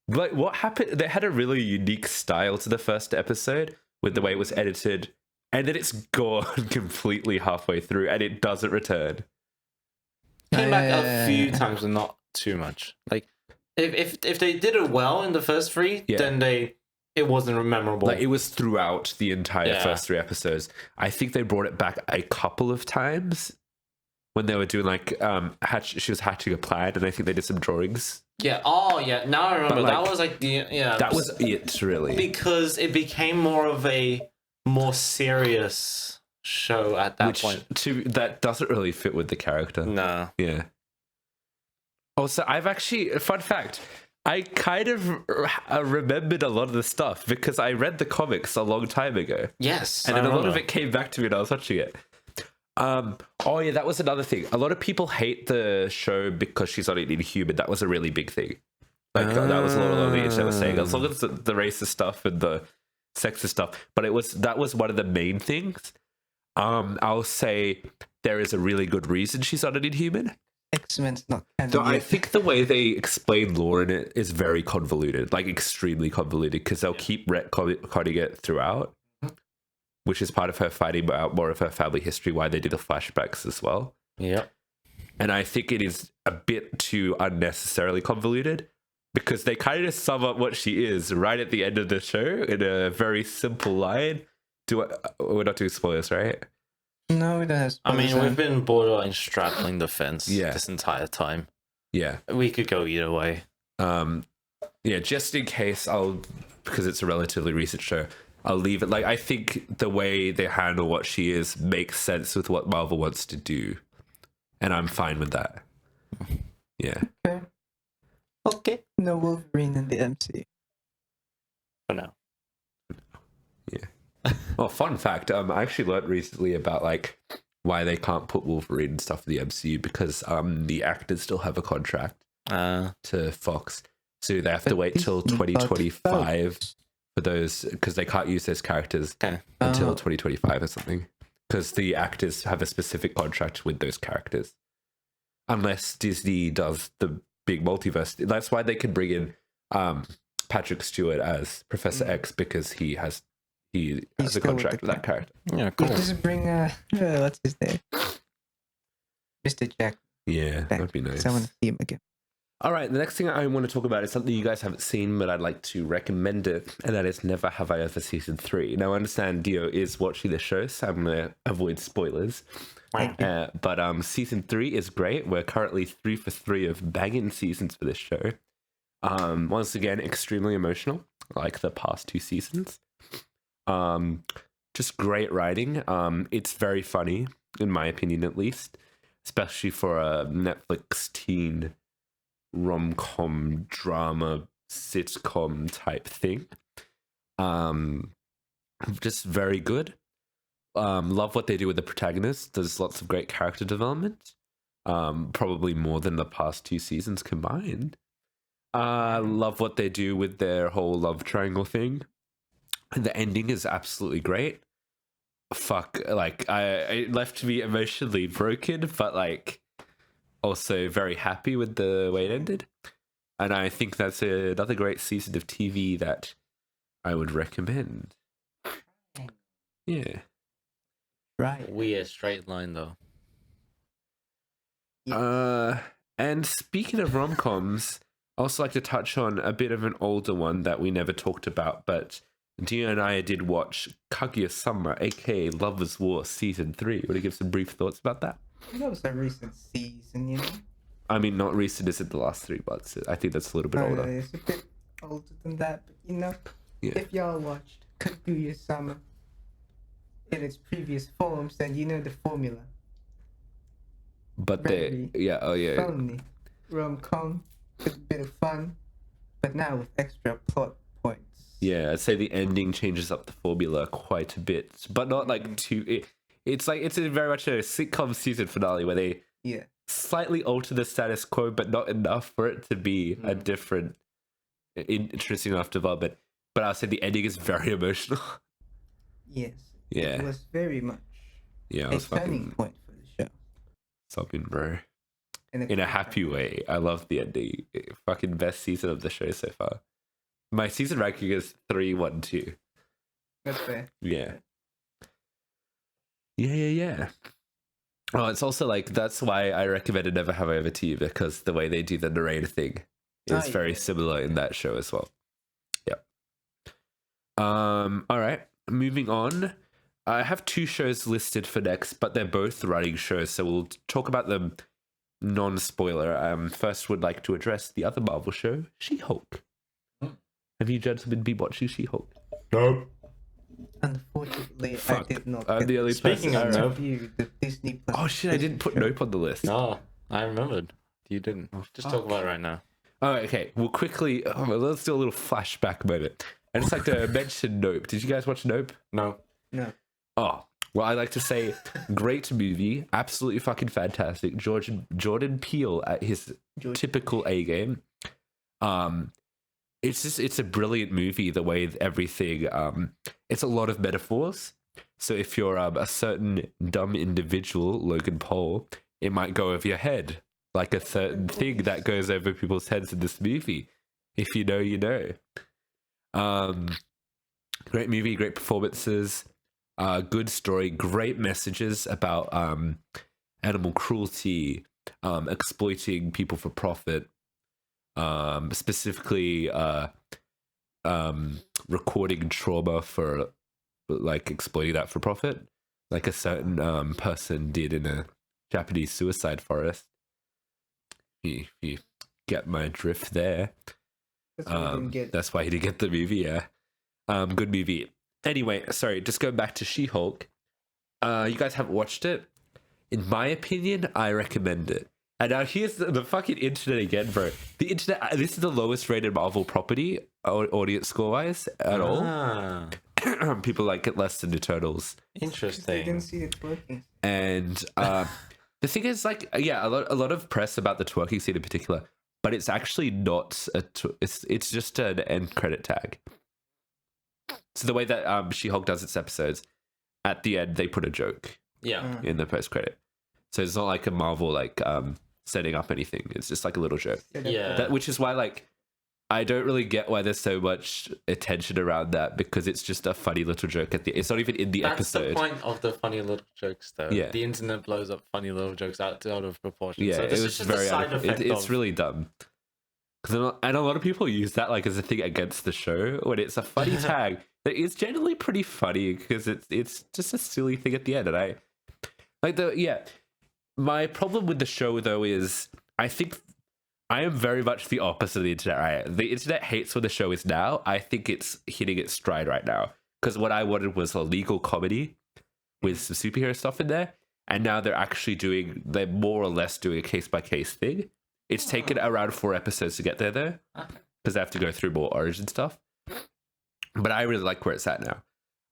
Like what happened? They had a really unique style to the first episode with the way it was edited, and then it's gone completely halfway through, and it doesn't return. Came back a few times, but not too much. Like if they did it well in the first 3, then it wasn't memorable. Like it was throughout the entire first 3 episodes. I think they brought it back a couple of times when they were doing like she was hatching a plan, and I think they did some drawings. Yeah. Oh, yeah. Now I remember. But, like, that was like That was it, really. because it became more of a more serious show at that point. That doesn't really fit with the character. No. Yeah. Also, I've actually, fun fact, I kind of remembered a lot of the stuff because I read the comics a long time ago. Yes. And I then a lot remember. of it came back to me when I was watching it. Oh yeah, that was another thing. A lot of people hate the show because she's not an Inhuman. That was a really big thing. Like that was a lot of the internet was saying. As long as the racist stuff and the sexist stuff, but that was one of the main things. I'll say there is a really good reason she's not an Inhuman. X-Men's not canon So I yet. think the way they explain lore in it is very convoluted, like extremely convoluted, because they'll keep retconning it throughout, which is part of her finding out more of her family history, why they did the flashbacks as well. Yep. And I think it is a bit too unnecessarily convoluted because they kind of sum up what she is right at the end of the show in a very simple line. We're not doing spoilers, right? No, we don't have I mean, spoilers. we've been borderline straddling the fence this entire time. Yeah. We could go either way. Yeah, just in case because it's a relatively recent show, I'll leave it. Like, I think the way they handle what she is makes sense with what Marvel wants to do. And I'm fine with that. Yeah. Okay. No Wolverine in the MCU. For now. Yeah. Well, fun fact, I actually learned recently about like why they can't put Wolverine and stuff in the MCU because the actors still have a contract to Fox. So they have to wait till 2025 for those, because they can't use those characters until 2025 or something. Because the actors have a specific contract with those characters. Unless Disney does the big multiverse. That's why they can bring in Patrick Stewart as Professor X, because he has a contract with that character. Yeah, cool. Just bring what's his name? Mr. Jack. Yeah, Back. that'd be nice. I want to see him again. All right, the next thing I want to talk about is something you guys haven't seen, but I'd like to recommend it, and that is Never Have I Ever Season 3. Now, I understand Dio is watching the show, so I'm going to avoid spoilers. But Season 3 is great. We're currently 3 for 3 of banging seasons for this show. Once again, extremely emotional, like the past 2 seasons. Just great writing. It's very funny, in my opinion at least, especially for a Netflix teen rom-com drama sitcom type thing. Just very good. Love what they do with the protagonist. There's lots of great character development, probably more than the past 2 seasons combined. Love what they do with their whole love triangle thing, and the ending is absolutely great. Fuck, like it left me emotionally broken, but like also very happy with the way it ended. And I think that's another great season of TV that I would recommend. Yeah. Right. Weird straight line though. And speaking of rom-coms, I also like to touch on a bit of an older one that we never talked about, but Dio and I did watch Kaguya-sama, aka Lovers War Season 3. Want to give some brief thoughts about that? That was a recent season, you know? I mean, not recent, is it the last 3 months? I think that's a little bit older. It's a bit older than that, but you know, Yeah. if y'all watched Kaguya-sama in its previous forms, then you know the formula. But Very yeah. Funny, rom-com, with a bit of fun, but now with extra plot points. Yeah, I'd say the ending changes up the formula quite a bit, but not like too. It's very much a sitcom season finale where they slightly alter the status quo, but not enough for it to be a different, interesting enough development. But I'll say the ending is very emotional. Yes. Yeah. It was very much Yeah, I a was turning fucking point for the show. sobbing, bro. In a good happy way. I love the ending. Fucking best season of the show so far. My season ranking is 3, 1, 2. That's fair. Yeah. Yeah. Oh, it's also like, that's why I recommended Never Have I Ever to you, because the way they do the narrator thing is very similar in that show as well. Yep. All right. Moving on. I have 2 shows listed for next, but they're both running shows, so we'll talk about them non-spoiler. First, would like to address the other Marvel show, She-Hulk. Have you gentlemen been watching She-Hulk? No. Unfortunately, Fuck. I did not. I'm get the only Speaking person. of to Nope. view the Disney Plus. Oh shit! I didn't put Nope on the list. Oh, I remembered. You didn't. Just talk about it right now. Oh, okay. We'll quickly. Let's do a little flashback moment. I'd just like to mention Nope. Did you guys watch Nope? No. No. Oh, well, I like to say, great movie, absolutely fucking fantastic. Jordan Peele at his typical A game. It's a brilliant movie. The way everything, it's a lot of metaphors. So if you're a certain dumb individual, Logan Paul, it might go over your head, like a certain thing that goes over people's heads in this movie. If you know, you know. Great movie, great performances. Good story, great messages about animal cruelty, exploiting people for profit, specifically recording trauma for like exploiting that for profit, like a certain person did in a Japanese suicide forest. You get my drift there. That's why he didn't get the movie, yeah. Good movie. Anyway, sorry, just going back to She-Hulk. You guys haven't watched it? In my opinion, I recommend it. And now here's the fucking internet again, bro. The internet, this is the lowest rated Marvel property, audience score-wise, at all. People like it less than Eternals. I didn't Interesting. see it working. And the thing is, like, yeah, a lot of press about the twerking scene in particular, but it's actually not it's just an end credit tag. So the way that She-Hulk does its episodes, at the end they put a joke Yeah. in the post credit. So it's not like a Marvel like setting up anything. It's just like a little joke. Yeah. Which is why like I don't really get why there's so much attention around that, because it's just a funny little joke at the. It's not even in the That's episode. the point of the funny little jokes, though. Yeah. The internet blows up funny little jokes out of proportion. Yeah, so it this was is just very. a side effect It's of... really dumb. And a lot of people use that like as a thing against the show when it's a funny tag that is generally pretty funny because it's just a silly thing at the end. And I like my problem with the show though is I think I am very much the opposite of the internet. Right? The internet hates what the show is now. I think it's hitting its stride right now because what I wanted was a legal comedy with some superhero stuff in there, and now they're more or less doing a case by case thing. It's taken around 4 episodes to get there, though, because I have to go through more origin stuff. But I really like where it's at now.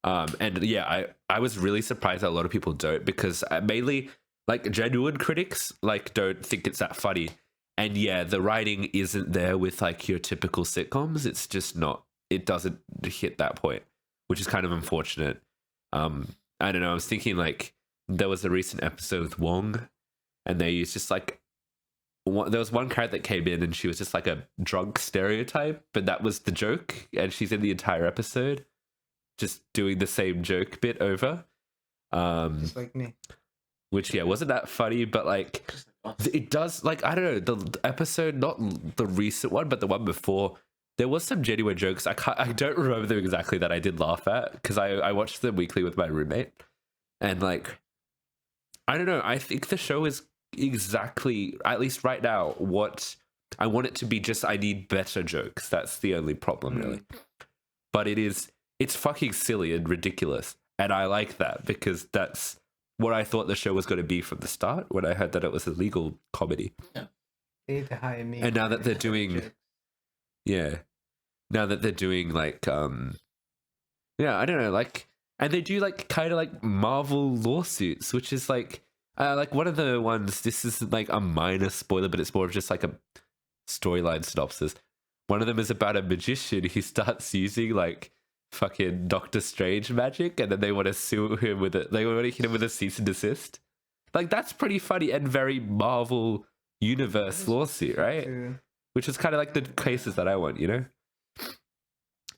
And yeah, I was really surprised that a lot of people don't, because mainly, like, genuine critics, like, don't think it's that funny. And yeah, the writing isn't there with, like, your typical sitcoms. It's just not, it doesn't hit that point, which is kind of unfortunate. I don't know, I was thinking, like, there was a recent episode with Wong, and they used just, like, there was one character that came in and she was just like a drunk stereotype, but that was the joke, and she's in the entire episode just doing the same joke bit over. Just like me. Which yeah, wasn't that funny, but like it does, like, I don't know, the episode, not the recent one, but the one before, there was some genuine jokes. I don't remember them exactly that I did laugh at, because I watched them weekly with my roommate, and like, I don't know, I think the show is exactly, at least right now, what I want it to be. Just I need better jokes. That's the only problem, really. But it's fucking silly and ridiculous, and I like that because that's what I thought the show was going to be from the start when I heard that it was a legal comedy. They need to hire me. And now that they're doing like I don't know, like, and they do like kind of like Marvel lawsuits, which is like one of the ones, this is like a minor spoiler, but it's more of just like a storyline synopsis. One of them is about a magician who starts using like fucking Doctor Strange magic, and then they want to sue him with it. They want to hit him with a cease and desist. Like, that's pretty funny and very Marvel universe lawsuit, right? Which is kind of like the cases that I want, you know?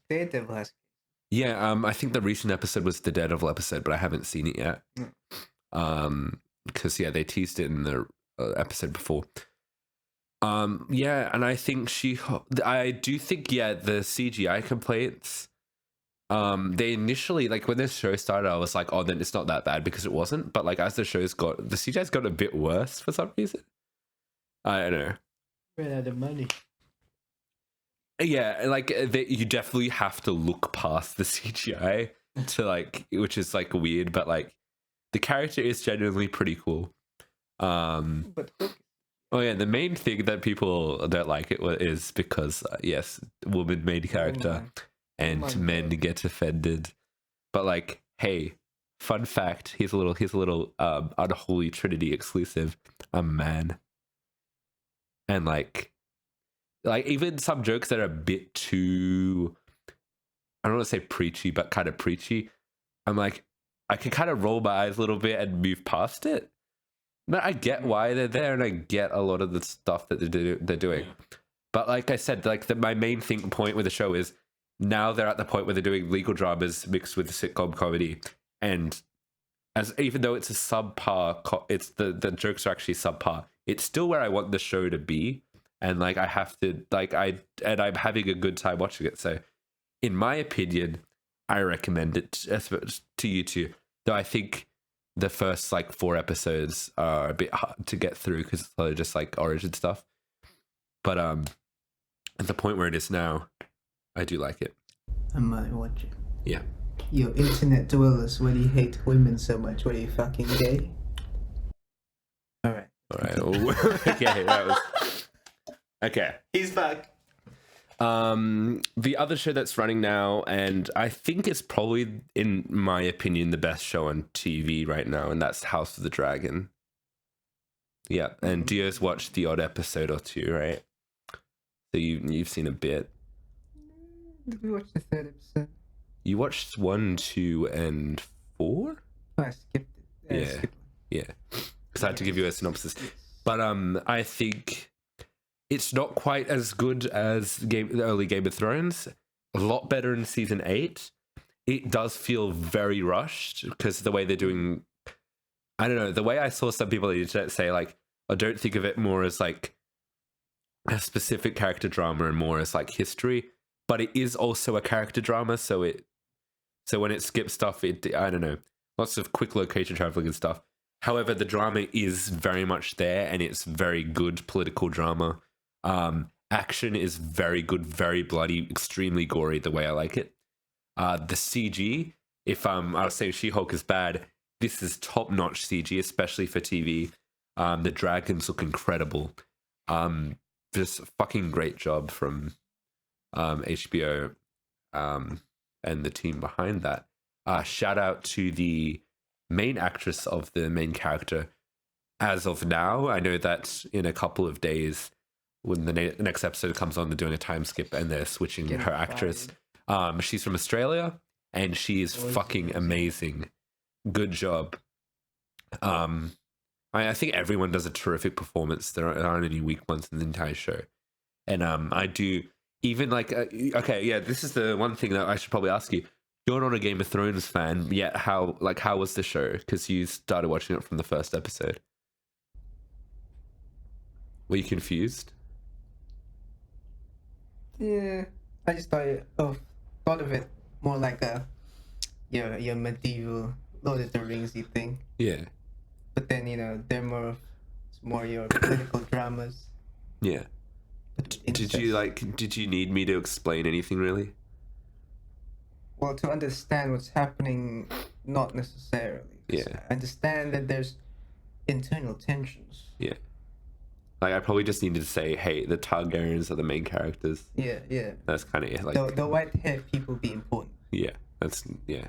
Daredevil has. Yeah, I think the recent episode was the Daredevil episode, but I haven't seen it yet. Because yeah, they teased it in the episode before. Yeah, and I think I do think, yeah, the CGI complaints they initially, like when this show started, I was like, oh, then it's not that bad, because it wasn't. But like as the CGI's got a bit worse for some reason. I don't know. Ran out of money. Yeah, like you definitely have to look past the CGI to like, which is like weird, but like the character is genuinely pretty cool. But Oh yeah, the main thing that people don't like it is because yes, woman-made character, and men get offended. But like, hey, fun fact: here's a little unholy trinity exclusive. I'm a man, and like even some jokes that are a bit too, I don't want to say preachy, but kind of preachy. I'm like, I can kind of roll my eyes a little bit and move past it. No, I get why they're there, and I get a lot of the stuff that they're doing. But like I said, like my main point with the show is now they're at the point where they're doing legal dramas mixed with sitcom comedy, and even though it's a subpar, it's the jokes are actually subpar. It's still where I want the show to be, and like I have to I'm having a good time watching it. So, in my opinion, I recommend it to you too. Though I think the first like 4 episodes are a bit hard to get through because it's probably just like origin stuff. But at the point where it is now, I do like it. I might watch it. Yeah. Yo, internet dwellers, why do you hate women so much? What are you, fucking gay? Alright. Oh, okay, that was okay. He's back. The other show that's running now, and I think it's probably, in my opinion, the best show on TV right now, and that's House of the Dragon. Yeah, and Dio's watched the odd episode or two, right? So you've seen a bit. Did we watch the 3rd episode? You watched 1, 2, and 4? Oh, I skipped it. Yeah. Because I had to give you a synopsis. But I think it's not quite as good as the early Game of Thrones. A lot better in season 8. It does feel very rushed because the way they're doing, I don't know, the way I saw some people on the internet say, like, I don't think of it more as like a specific character drama and more as like history, but it is also a character drama. So when it skips stuff, I don't know, lots of quick location traveling and stuff. However, the drama is very much there, and it's very good political drama. Action is very good, very bloody, extremely gory, the way I like it. The CG, if I was saying She-Hulk is bad, this is top-notch CG, especially for TV. The dragons look incredible. Just fucking great job from HBO and the team behind that. Shout out to the main actress of the main character. As of now, I know that in a couple of days, when the next episode comes on, they're doing a time skip and they're switching her actress. She's from Australia, and she is fucking amazing. Good job. I think everyone does a terrific performance. There aren't any weak ones in the entire show. And I do, even like, okay, yeah, this is the one thing that I should probably ask you. You're not a Game of Thrones fan, yet how was the show? Because you started watching it from the first episode. Were you confused? Yeah, I just thought of it more like your medieval Lord of the Ringsy thing. Yeah. But then they're more your political dramas. Yeah. Did you need me to explain anything really? Well, to understand what's happening, not necessarily. Yeah. I understand that there's internal tensions. Yeah. Like, I probably just needed to say, hey, the Targaryens are the main characters. Yeah. That's kind of it. Like, the white-haired people be important. Yeah, yeah.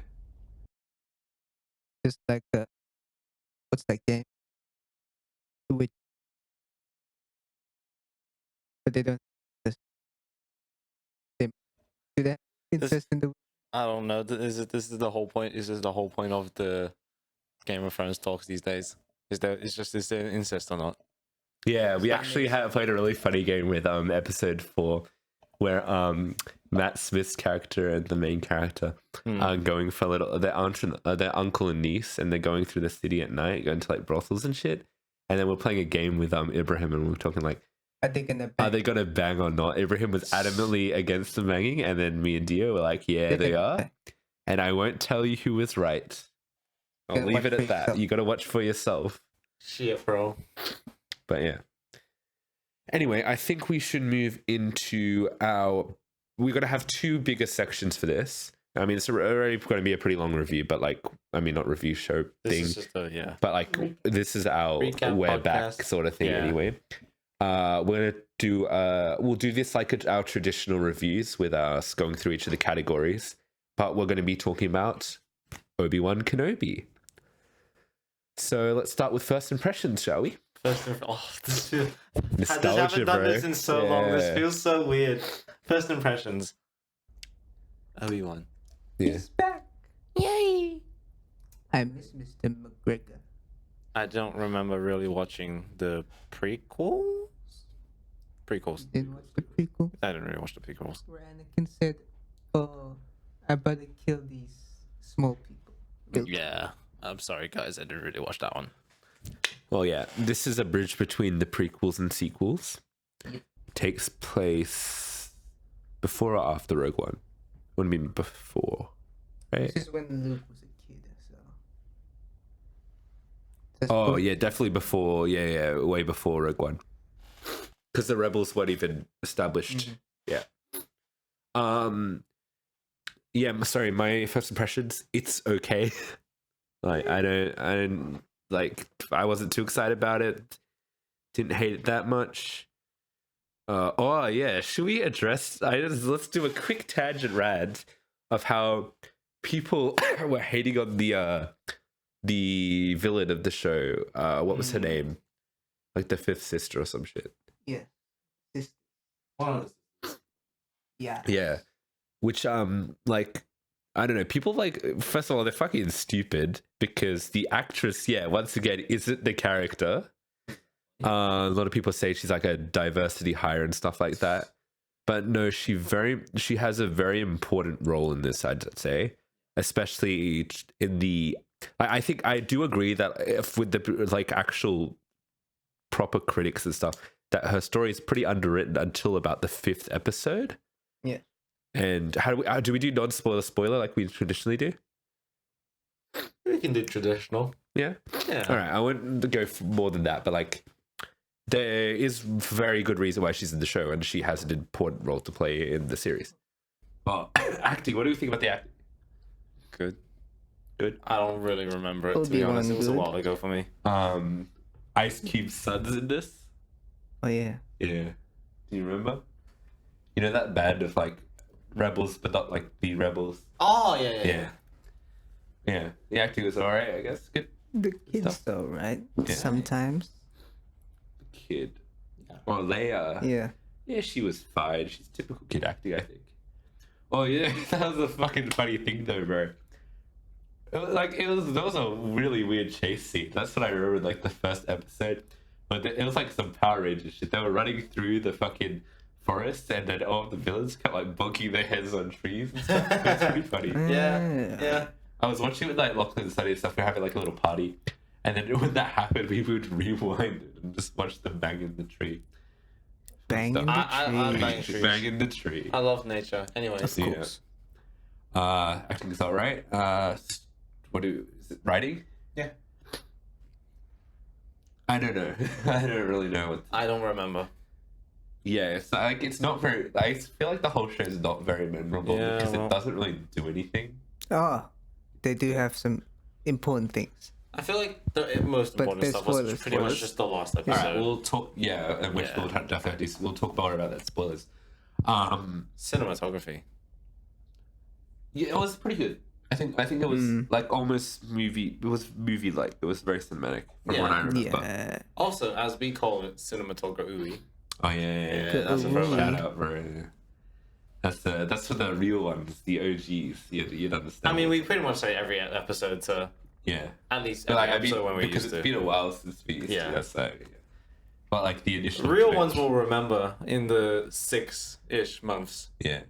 Just like what's that game? Which, but they don't. They do that. Incest in the. I don't know. This is the whole point. Is this the whole point of the Game of Thrones talks these days? Is there incest or not? Yeah, we actually played a really funny game with episode 4, where Matt Smith's character and the main character are going for their uncle and niece, and they're going through the city at night, going to like brothels and shit. And then we're playing a game with Ibrahim, and we're talking like, Are they gonna Are bang? they gonna bang or not? Ibrahim was adamantly against the banging, and then me and Dio were like, yeah, they are. And I won't tell you who was right. I'll Gotta leave watch it for at that. yourself. You gotta watch for yourself. Shit, bro. But yeah. Anyway, I think we should move into our. We're gonna have two bigger sections for this. I mean, it's already going to be a pretty long review, but like, I mean, not review show This thing, is just a, yeah. but like, this is our Recap we're back podcast. sort of thing. Yeah. Anyway, we're gonna do we'll do this like our traditional reviews with us going through each of the categories, but we're going to be talking about ObiWan Kenobi. So let's start with first impressions, shall we? First and this feels, I just Nostalgia, haven't done bro. this in so long. This Yeah. feels so weird. First impressions. Obi-Wan. Yeah. He's back. Yay! I miss Mr. McGregor. I don't remember really watching the prequels. Prequels. Didn't watch the prequel. I didn't really watch the prequels. Where Anakin said, "Oh, I better kill these small people." Yeah. I'm sorry, guys. I didn't really watch that one. Well, yeah, this is a bridge between the prequels and sequels. Yep. Takes place before or after Rogue One? What do you mean before? Right? This is when Luke was a kid, so. That's Oh, cool. yeah, definitely before. Yeah, way before Rogue One. Because the rebels weren't even established. Yeah. Yeah, sorry, my first impressions, it's okay. Like, I don't like, I wasn't too excited about it. Didn't hate it that much. Oh yeah, should we address? Let's do a quick tangent rant of how people were hating on the villain of the show. What was her name? Like the fifth sister or some shit. Yeah. This, yeah. Yeah, which like I don't know. People like, first of all, they're fucking stupid because the actress, yeah, once again, isn't the character. A lot of people say she's like a diversity hire and stuff like that, but no, she has a very important role in this. I'd say, especially in the. I think I do agree that if with the like actual proper critics and stuff, that her story is pretty underwritten until about the 5th episode. Yeah. And how do we do non-spoiler like we traditionally do? We can do traditional. Yeah. Yeah. All right. I wouldn't go for more than that, but like, there is very good reason why she's in the show, and she has an important role to play in the series. But acting, what do you think about the acting? Good. Good. I don't really remember it, to be Obi-Wan honest. It was a good. while ago for me. Ice Cube's son's in this. Oh yeah. Yeah. Do you remember? You know that band of like rebels, but not like the rebels. Oh, yeah. Yeah. Yeah. The acting was alright, I guess. Good. The kids Stuff. though, right? Yeah. Sometimes. Kid. Or Leia. Yeah. Yeah, she was fine. She's typical kid acting, I think. Oh yeah, that was a fucking funny thing though, bro. That was a really weird chase scene. That's what I remember, like the first episode. But it was like some Power Rangers shit. They were running through the fucking forest, and then all the villains kept like bonking their heads on trees and stuff. It was pretty funny. Yeah. I was watching it with like Lachlan and Sunny and stuff. We were having like a little party, and then when that happened, we would rewind it and just watch them bang in the tree. Bang in the I tree. bang trees. Bang in the tree. I love nature. Anyways. Of course. Acting is alright. Is it writing? Yeah. I don't know. I don't really know what. I don't remember. Yeah, it's like it's not very. I feel like the whole show is not very memorable Yeah, because well. it doesn't really do anything. Oh, they do have some important things. I feel like the most But important there's stuff was spoilers. pretty much Spoilers? just the last All episode. right, we'll talk. Yeah, and which Yeah. we'll definitely we'll talk more about that. Spoilers. Cinematography. Yeah, it was pretty good. I think it was like almost movie. It was movie like. It was very cinematic from Yeah. what I remember. Yeah. Also, as we call it, cinematography. Oh yeah. That's a Ooh. throwback. Shout out, bro. That's for the real ones, the OGs. You'd understand. I mean, we pretty much say every episode to yeah. at least But, every like, episode when we because used it's to. been a while since we used to. Yeah. So, yeah. But like the initial Real trick- ones will remember in the 6-ish months. Yeah.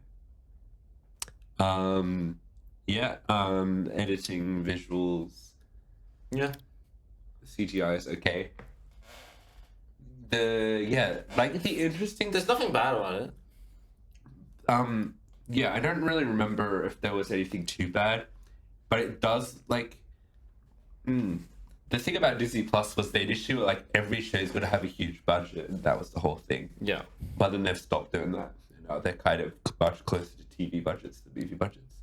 Yeah. Editing, visuals, Yeah. CGI is okay. the interesting. There's nothing bad about it. Yeah, I don't really remember if there was anything too bad, but it does like. The thing about Disney Plus was they initially were like every show is going to have a huge budget, and that was the whole thing. Yeah. But then they've stopped doing that. You know, they're kind of much closer to TV budgets than movie budgets.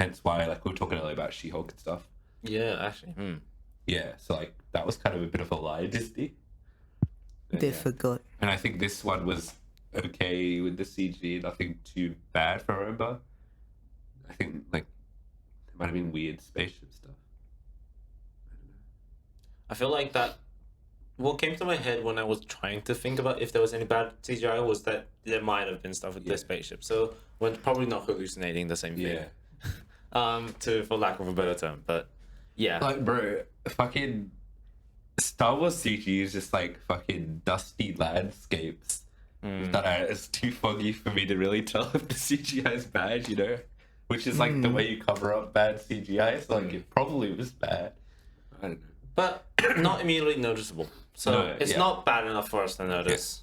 Hence why, like we were talking earlier about She-Hulk and stuff. Yeah, actually. Yeah, so like that was kind of a bit of a lie, Disney. They forgot. And I think this one was okay with the CG, nothing too bad if I remember. I think like it might have been weird spaceship stuff. I feel like that. What came to my head when I was trying to think about if there was any bad CGI was that there might have been stuff with the spaceship. So we're probably not hallucinating the same thing. Yeah. For lack of a better term, but yeah. Like, bro, fucking Star Wars CG is just like fucking dusty landscapes that it's too foggy for me to really tell if the CGI is bad, you know? Which is like the way you cover up bad CGI. So like it probably was bad. I don't know. But not immediately noticeable. So No, it's not bad enough for us to notice.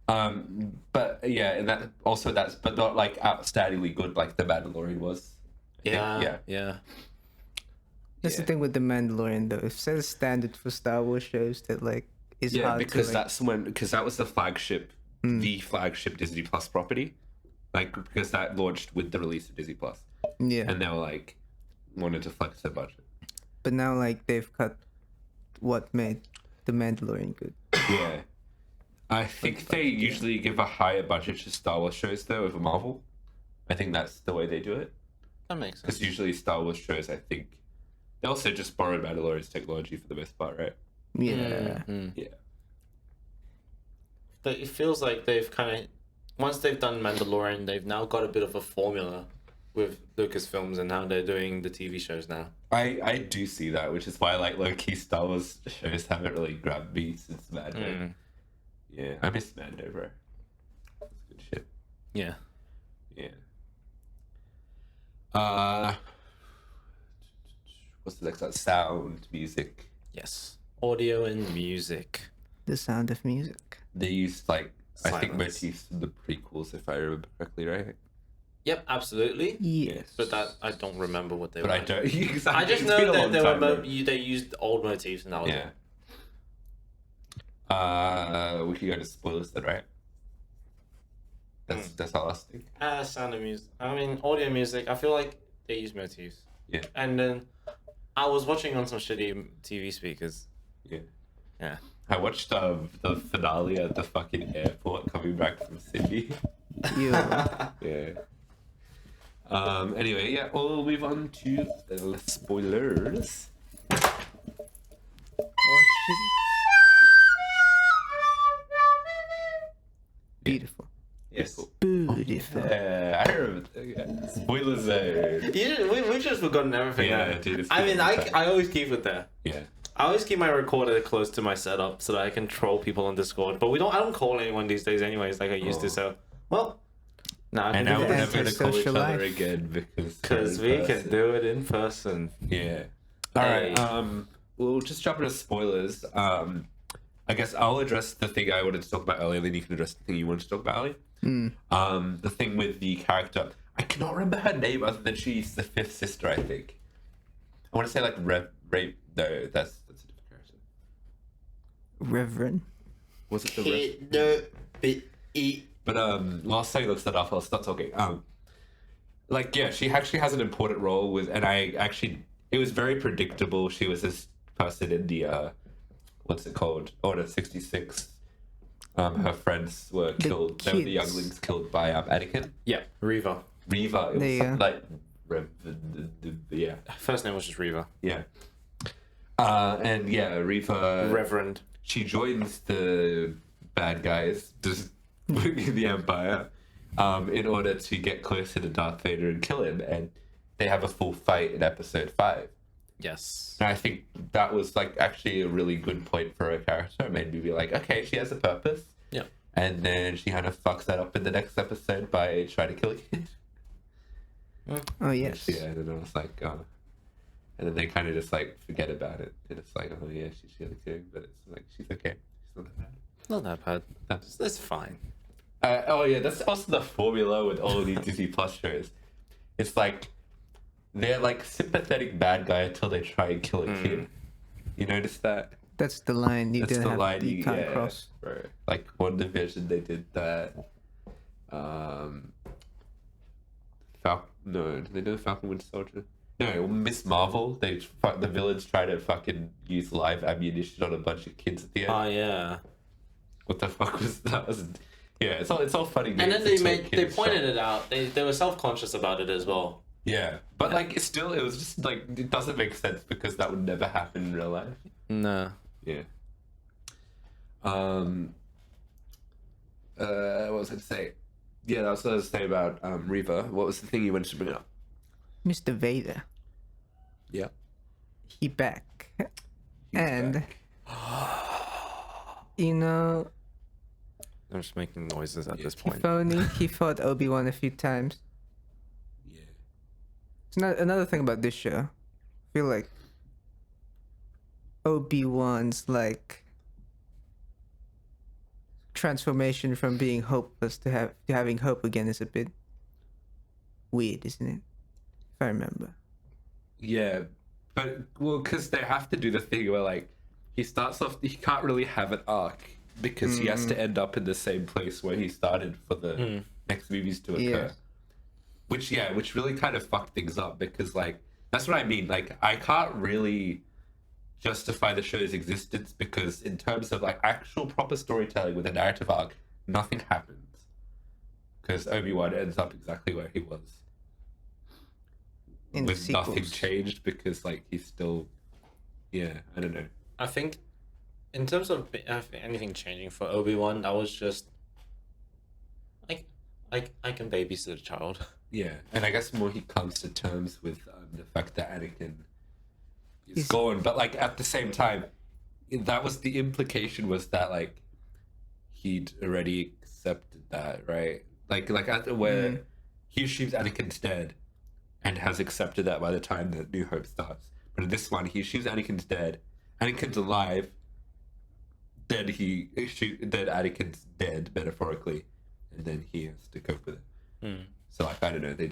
But yeah, and that also but not like outstandingly good like The Mandalorian was. Yeah. That's the thing with The Mandalorian, though. It sets a standard for Star Wars shows that, like, is hard because to, like... because that was the flagship Disney Plus property, like because that launched with the release of Disney Plus. Yeah. And they were like wanted to flex their budget. But now, like, they've cut what made The Mandalorian good. Yeah. I think they usually give a higher budget to Star Wars shows though over Marvel. I think that's the way they do it. That makes sense. Because usually Star Wars shows, I think, they also just borrowed Mandalorian's technology for the most part, right? Yeah. Yeah. But it feels like they've kind of, once they've done Mandalorian, they've now got a bit of a formula with Lucasfilms and how they're doing the TV shows now. I do see that, which is why like low-key Star Wars shows haven't really grabbed me since Mando. Yeah, I miss Mando, bro. That's good shit. Yeah. Yeah. What's the next one? Sound, music. Yes. Audio and music. The Sound of Music. They used like I think Silence. motifs from the prequels, if I remember correctly, right? Yep, absolutely. Yes. But that I don't remember what they But were. I don't exactly. I just It's been know a that long they time, were bro. they used old motifs and that was it. Yeah. We can go to spoilers then, right? That's our last thing. Sound of music. I mean, audio music. I feel like they use motifs. Yeah. And then I was watching on some shitty TV speakers. Yeah. Yeah. I watched the finale at the fucking airport coming back from Sydney. Yeah. Yeah. Anyway, yeah, we'll move on to the spoilers. Oh, shit. Beautiful. Yes. Beautiful. I remember. Yeah. Spoilers zone. We've just forgotten everything. Yeah, right? dude. It's I been mean, a long time. I always keep it there. Yeah. I always keep my recorder close to my setup so that I can troll people on Discord. But I don't call anyone these days anyways like I used to. So, well, now I can And do now we're that. never gonna call each Social other life. again Because we can do it in person. Yeah. All right. Hey. We'll just jump into spoilers. I guess I'll address the thing I wanted to talk about earlier, then you can address the thing you wanted to talk about, Ali. The thing with the character, I cannot remember her name other than she's the fifth sister, I think. I want to say like Rape. No, that's a different character. Reverend. Was it the Rev? But while Sunny looks that up, I'll start talking. Like yeah, she actually has an important role with, and it was very predictable. She was this person in the what's it called? Order 66. Her friends were killed. They were the kids. younglings killed by Anakin. Yeah, Reva. Reva. It was There you something go. like yeah, First name was just Reva. yeah. And yeah, Reva. Reverend. She joins the bad guys, just the Empire, in order to get closer to Darth Vader and kill him. And they have a full fight in Episode 5. Yes. And I think that was like actually a really good point for her character. It made me be like, okay, she has a purpose. Yeah. And then she kind of fucks that up in the next episode by trying to kill a kid. Oh, yes. Yeah, and then I was like, oh. And then they kind of just like forget about it. And it's like, oh yeah, she's really good, but it's like she's okay. She's not that Not that bad. That's fine. Oh yeah, that's also the formula with all of these Disney Plus shows. It's like they're like sympathetic bad guy until they try and kill a kid. You notice that? That's the line you That's didn't the have. line You can't cross. Right. Like WandaVision, they did that. No, did they do Falcon Winter Soldier? No, Miss Marvel. The villains try to fucking use live ammunition on a bunch of kids at the end. Oh yeah. What the fuck was that? Yeah, it's all funny. And then they pointed it out. They were self-conscious about it as well. Yeah, but like it was just like it doesn't make sense because that would never happen in real life. No. Yeah. What was I to say? Yeah, that's what I was saying about Reva. What was the thing you wanted to bring up? Mr. Vader, Yeah. he back. And you know, I'm just making noises at this point. he fought Obi-Wan a few times. Yeah. It's not another thing about this show. I feel like Obi-Wan's like transformation from being hopeless to having hope again is a bit weird, isn't it? If I remember. Yeah, but because they have to do the thing where like he starts off, he can't really have an arc because he has to end up in the same place where he started for the next movies to occur. Yeah. Which really kind of fucked things up because like that's what I mean. Like I can't really justify the show's existence because in terms of like actual proper storytelling with a narrative arc, nothing happens because Obi-Wan ends up exactly where he was. In with the nothing sequels. changed because like he's still I don't know. I think, in terms of anything changing for Obi-Wan, that was just like I can babysit a child. Yeah, and I guess more he comes to terms with the fact that Anakin is He's- gone, but like at the same time, that was the implication was that like he'd already accepted that, right? Like at where he assumes Anakin's dead and has accepted that by the time that New Hope starts. But in this one, he assumes Anakin's dead, Anakin's alive, then then Anakin's dead metaphorically, and then he has to cope with it. So like I don't know, they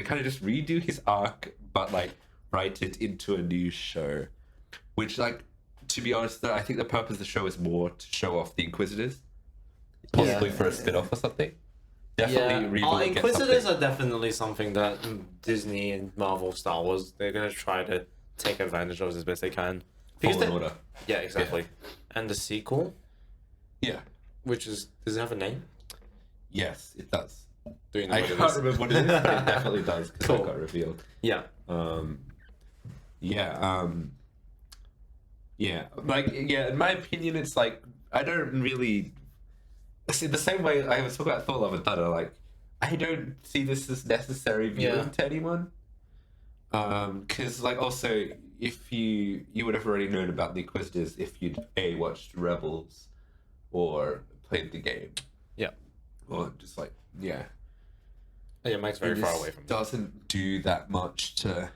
kind of just redo his arc, but like write it into a new show, which like to be honest, though, I think the purpose of the show is more to show off the Inquisitors, possibly for a spin-off or something. Definitely Reva will get Inquisitors something. are definitely something that Disney and Marvel, Star Wars, they're gonna try to take advantage of as best they can. Fallen Order. Yeah, exactly. And the sequel, Yeah. which is, does it have a name? Yes, it does. Do you know I what it can't is? remember what it is, but it definitely does because Cool. it got revealed. Yeah. In my opinion, it's like I don't really see the same way I was talking about Thor: Love and Thunder. Like, I don't see this as necessary viewing to anyone. Because like also, if you would have already known about the Inquisitors if you'd watched Rebels or played the game. Yeah. Or just like Yeah, Mike's very It far just away from me. doesn't do that much to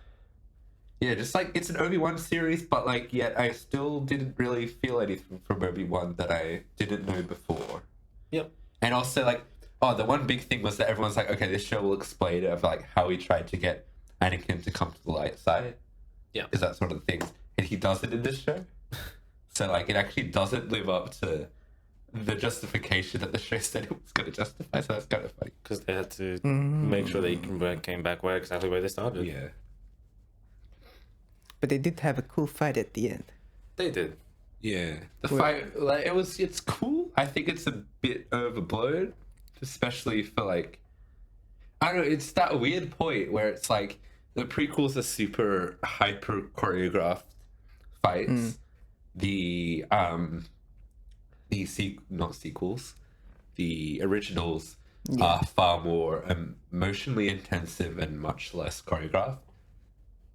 just like it's an Obi-Wan series, but like yet I still didn't really feel anything from Obi-Wan that I didn't know before. Yep. And also like the one big thing was that everyone's like, okay, this show will explain of like how he tried to get Anakin to come to the light side. Yeah. Because that's one of the things, and he does it in this show. So like it actually doesn't live up to the justification that the show said it was going to justify. So that's kind of funny. Because they had to make sure they came back exactly where they started. Yeah. But they did have a cool fight at the end. They did. Yeah, the fight, like it's cool. I think it's a bit overblown, especially for like, I don't know. It's that weird point where it's like the prequels are super hyper choreographed fights. Not sequels, the originals are far more emotionally intensive and much less choreographed.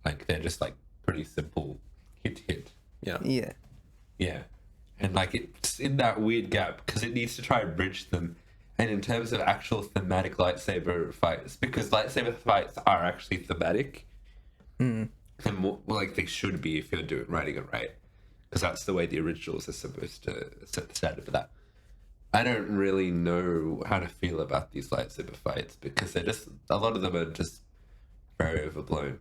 Like they're just like pretty simple hit to hit. Yeah. Yeah. Yeah. And like it's in that weird gap because it needs to try and bridge them. And in terms of actual thematic lightsaber fights, because lightsaber fights are actually thematic, and more, well, like they should be if you're writing it right. because that's the way the originals are supposed to set the standard for that. I don't really know how to feel about these lightsaber fights because they're just, a lot of them are just very overblown.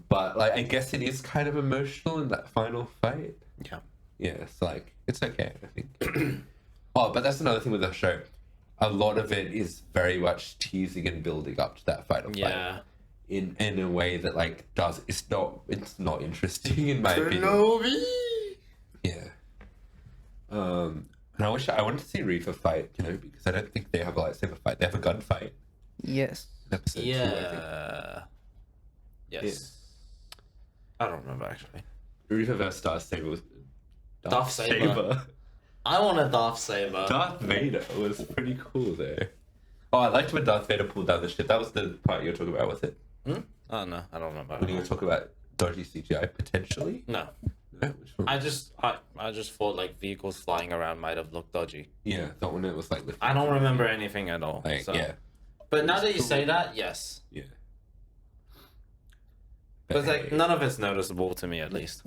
But like, I guess it is kind of emotional in that final fight. Yeah. Yeah, it's like, it's okay, I think. Oh, but that's another thing with the show. A lot of it is very much teasing and building up to that final fight. Yeah. In a way that like it's not interesting in my opinion. Kenobi. Yeah. And I wanted to see Reaper fight Kenobi because I don't think they have a lightsaber fight. They have a gunfight. Yes. In episode 2, I think. Yes. I don't remember actually. Reaper versus Darth Saber was Darth Saber. I want a Darth Saber. Darth Vader was pretty cool there. Oh, I liked when Darth Vader pulled down the ship. That was the part you were talking about, was it? Oh no, I don't remember. When you were talking about dodgy CGI potentially? No. No, which one? I just thought like vehicles flying around might have looked dodgy. Yeah, that one it was like I don't remember anything at all. like, So. yeah. But now that you say that, yes. Yeah. But like none of it's noticeable to me at least.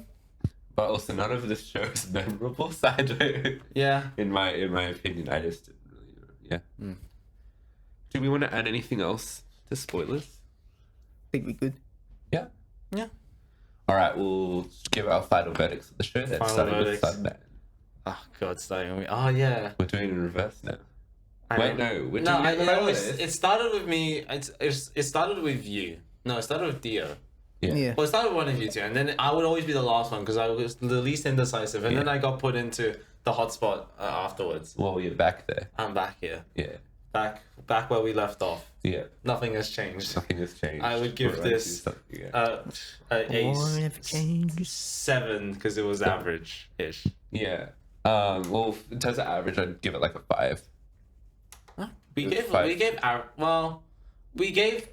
But also none of this show is memorable, so I don't, Yeah. in my opinion, I just didn't really know. Yeah. Do we want to add anything else to spoilers? I think we could. Yeah. Yeah. All right, we'll give our final verdicts of the show then. Final Starting with verdicts. Sunman. Oh god, starting with oh yeah. We're doing it in reverse now. I Wait, know. no, we're No, doing it in reverse. it started with me. It started with you. No, it started with Dio. Yeah. Well, it started with one of you two, and then I would always be the last one because I was the least indecisive, and then I got put into the hotspot afterwards. Well, you're back there. I'm back here, Yeah. back where we left off. Yeah. Nothing has changed. Nothing has changed. I would give We're right, this do something, yeah. Born of change. 7 because it was average-ish. Yeah. Well, in terms of average, I'd give it like a 5. We It was gave 5. we gave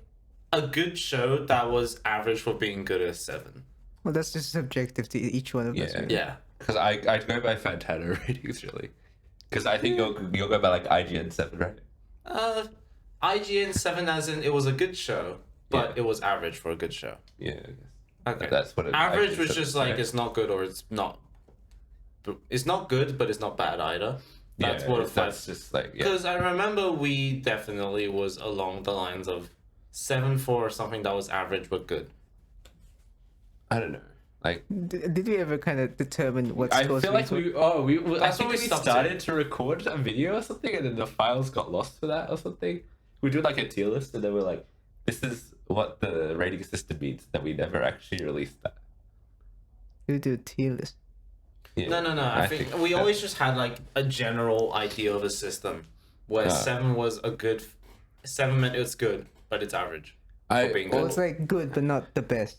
a good show that was average for being good as 7. Well, that's just subjective to each one of us. Yeah. Really. Yeah. Because I'd go by Fantana ratings, really. Because I think you'll go by like IGN 7, right? IGN 7 as in it was a good show, but it was average for a good show. Yeah, I guess. Okay. That's what it Average IGN was 7 just like right? it's not good or it's not. It's not good, but it's not bad either. That's what it that's just like yeah. Because I remember we definitely was along the lines of 7 for something that was average but good. I don't know. Like Did we ever kind of determine what I scores feel like we I That's think what we we stopped started to record a video or something, and then the files got lost for that or something. We did like a tier list, and then we're like, "This is what the rating system means." That we never actually released that. we do a tier list? Yeah. No. I think we always just had like a general idea of a system where 7 was a good. 7 meant it's good, but it's average. For being Well, good. it's like good, but not the best.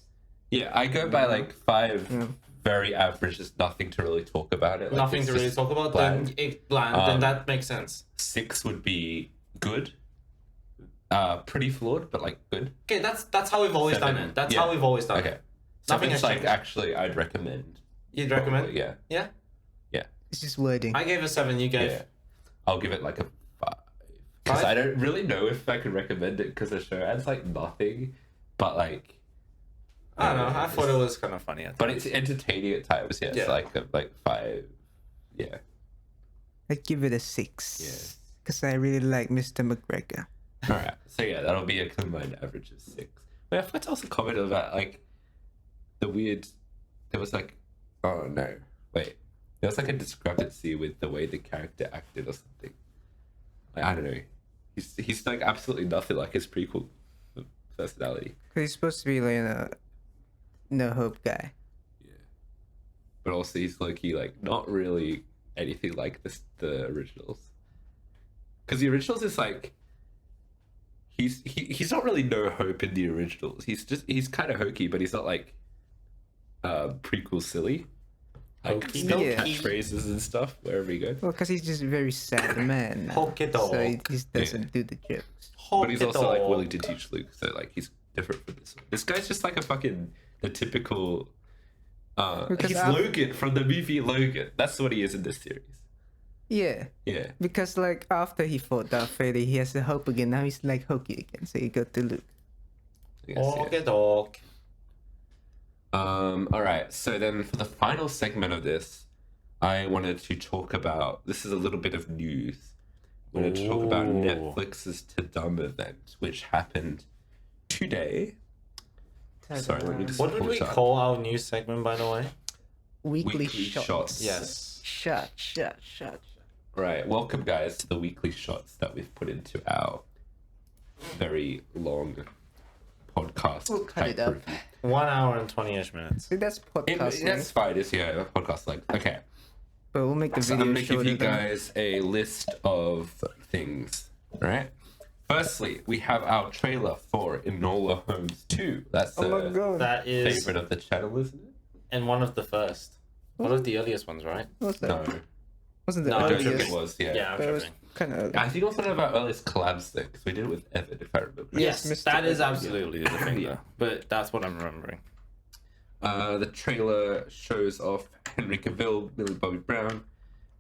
Yeah, I go by like 5. Very average. There's nothing to really talk about it. Like, Nothing it's to really just talk about. bland. Then it's bland. Then that makes sense. 6 would be good. Pretty flawed, but like good. Okay, that's how we've always 7, done it. That's yeah. how we've always done Okay. it. Nothing 7's has like changed. actually I'd recommend. You'd recommend? Probably, yeah. Yeah. It's just wording. I gave a 7. You gave. Yeah. I'll give it like a 5. Because 5? I don't really know if I could recommend it because the show adds like nothing, but like. I don't know. I thought it was kind of funny. But it's entertaining at times. Yeah, Yeah. it's like 5. Yeah. I'd give it a 6. Yeah. Because I really like Mr. McGregor. All right. So yeah, that'll be a combined average of 6. Wait, I forgot to also comment about like the weird. There was like, oh no, wait. There was like a discrepancy with the way the character acted or something. Like, I don't know. He's like absolutely nothing like his prequel personality. Because he's supposed to be like a no hope guy. Yeah. But also he's low-key like not really anything like the originals. Because the originals is like he's not really no hope in the originals. He's kind of hokey, but he's not like prequel silly. Like Hokey still dokey. catchphrases and stuff wherever he goes. Well, because he's just a very sad man. now. Hokey dog. So he just doesn't do the jokes. But he's also like willing to teach Luke, so like he's different from this one. This guy's just like the typical Because he's I've- Logan from the movie Logan. That's what he is in this series. Yeah. Yeah. Because like after he fought Darth Vader, he has the hope again. Now he's like hokey again. So he got to Luke. I guess, yeah. Okay, dog. All right. So then, for the final segment of this, I wanted to talk about. This is a little bit of news. I'm going to talk about Netflix's TUT event, which happened today. Sorry, let me just. What did we call our news segment, by the way? Weekly shots. Yes. Shot. Right. Welcome, guys, to the weekly shots that we've put into our very long podcast. We'll cut it up. review. 1 hour and 20-ish minutes. See, that's podcasting. That's fine. It's a podcast like okay. But we'll make the So video I'm gonna give shorter you than- guys a list of things. All right. Firstly, we have our trailer for Enola Holmes 2. That's Oh my a god. That is favorite of the channel, isn't it? and one of the first. One of the earliest ones, right? What's that? No, Wasn't the No, I don't earliest? think it was. Yeah. Yeah, I'm But it was tripping. kind of early. I think also one of our earliest collabs thing because we did it with Evan, if I remember. Yes, Yes, Mr. that is Evans, absolutely the thing, Yeah. though. But that's what I'm remembering. The trailer shows off Henry Cavill, Millie Bobby Brown,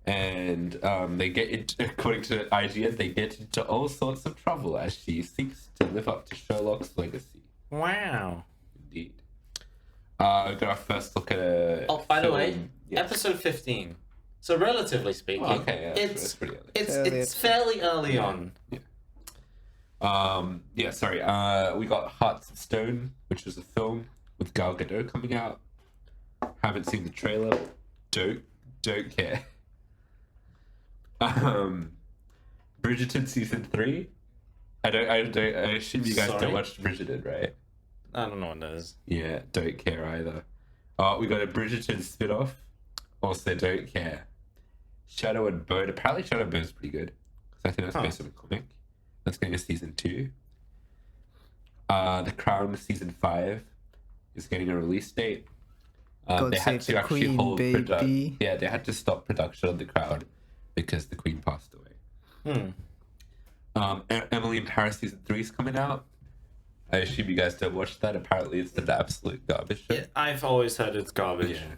and they get into, according to IGN, they get into all sorts of trouble as she seeks to live up to Sherlock's legacy. Wow. Indeed. We got our first look at a. Oh, by the way, film. Yes. episode 15. So relatively speaking, Oh, okay, yeah, it's that's pretty early. it's fairly early on. Yeah, sorry. We got Hearts of Stone, which is a film with Gal Gadot coming out. Haven't seen the trailer. Don't care. Bridgerton season 3. I assume you guys Sorry? don't watch Bridgerton, right? I don't know what that is. Yeah, don't care either. We got a Bridgerton spin-off. Also don't care. Shadow and Bone. Apparently Shadow and Bone is pretty good. 'Cause I think that's based on a comic. That's going to season 2. The Crown season 5 is getting a release date. God They had save to the actually Queen, hold baby. yeah, they had to stop production of The Crown because the Queen passed away. Emily in Paris season 3 is coming out. I assume you guys don't watch that. Apparently it's an absolute garbage show. Yeah, I've always heard it's garbage. Yeah.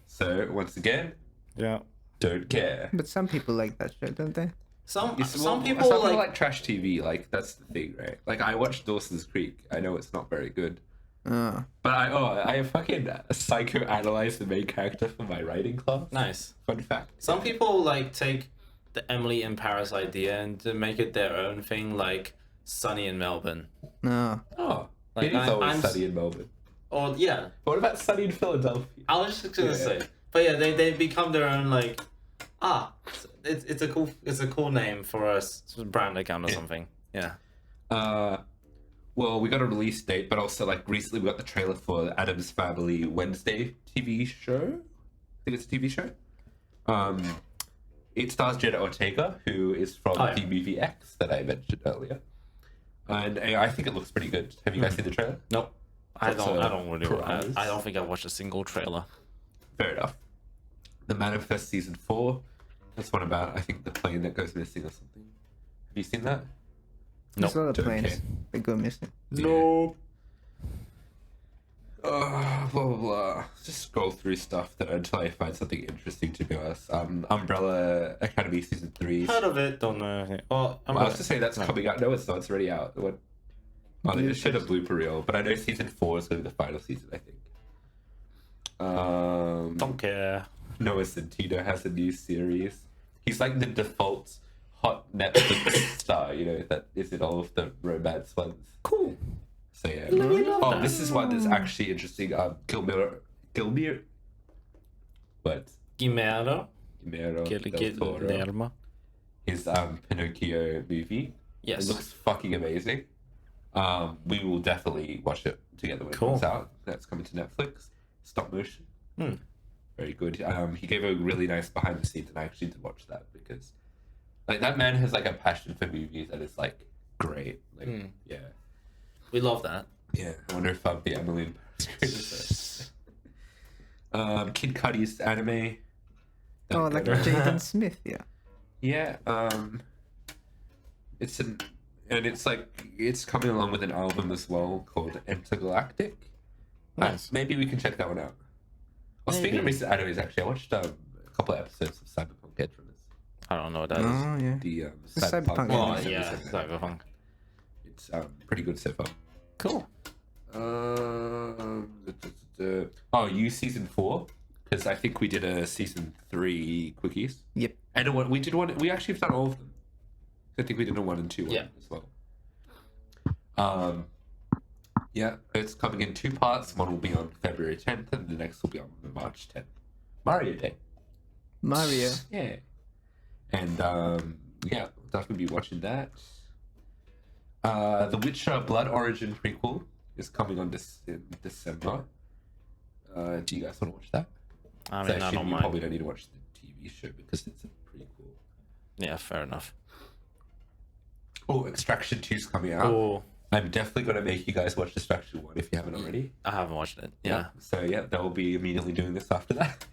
So once again, Yeah. don't care. But some people like that show, don't they? Some Some people like trash TV. Like that's the thing, right? Like I watched Dawson's Creek. I know it's not very good, Oh. but I fucking psychoanalyzed the main character for my writing class. nice. Fun fact. Some people like take the Emily in Paris idea and to make it their own thing, like Sunny in Melbourne. No. Oh, Like, it is always I'm- sunny in Melbourne. Or yeah, What about sunny in Philadelphia? I was just gonna Yeah. say, but yeah, they become their own like, it's a cool name for a brand account or something. Yeah. Well, we got a release date, but also like recently we got the trailer for Addams Family Wednesday TV show. I think it's a TV show. It stars Jenna Ortega, who is from Oh, yeah. the movie X that I mentioned earlier, and I think it looks pretty good. Have you guys seen the trailer? Nope. I That's don't really. prize. I don't think I watched a single trailer. Fair enough. The Manifest season 4. That's one about I think the plane that goes missing or something. Have you seen that? There's a lot of don't planes care. that go missing. No. Blah blah blah. Just scroll through stuff until I find something interesting. To be honest, Umbrella Academy season 3. Heard of it? Don't know anything. Well, I was to say that's coming out. No, it's not. It's already out. What? Well, they just showed a blooper reel, but I know season 4 is going to be the final season. I think. Don't care. Noah Centino has a new series. He's like the default hot Netflix star, you know, that is in all of the romance ones. Cool. So yeah. love Oh, that. this is one that's actually interesting. Guillermo. What? Guillermo. Guillermo del Toro. Guillermo. His Pinocchio movie. Yes. It looks fucking amazing. We will definitely watch it together when it Cool. comes out. That's coming to Netflix. Stop motion. Very good. He gave a really nice behind the scenes, and I actually did watch that because, like, that man has like a passion for movies that is like great. Like, yeah, We love that. yeah. I wonder if the Emily in Paris. Kid Cudi's anime. Oh, like Jaden Smith, yeah. Yeah. It's coming along with an album as well called Intergalactic. Nice. Maybe we can check that one out. Well, speaking of recent animes, actually, I watched a couple of episodes of Cyberpunk Edgerunners. I don't know what that is. Oh, yeah. The Cyberpunk Oh anime. yeah, Cyberpunk. It's pretty good so far. Cool. Oh, you season 4? Because I think we did a season 3 quickies. Yep. And what we did one. We actually have done all of them. I think we did a 1 and 2 one Yeah. as well. Yeah, it's coming in 2 parts. One will be on February 10th, and the next will be on March 10th. Mario Day. Mario. Yeah. And yeah, we'll definitely be watching that. The Witcher Blood Origin prequel is coming on this in December. Do you guys want to watch that? I So mean, I actually, don't you mind. probably don't need to watch the TV show because it's a prequel. Yeah, fair enough. Oh, Extraction 2 is coming out. Oh, I'm definitely going to make you guys watch Extraction 1 if you haven't already. I haven't watched it. Yeah. So yeah, that will be immediately doing this after that.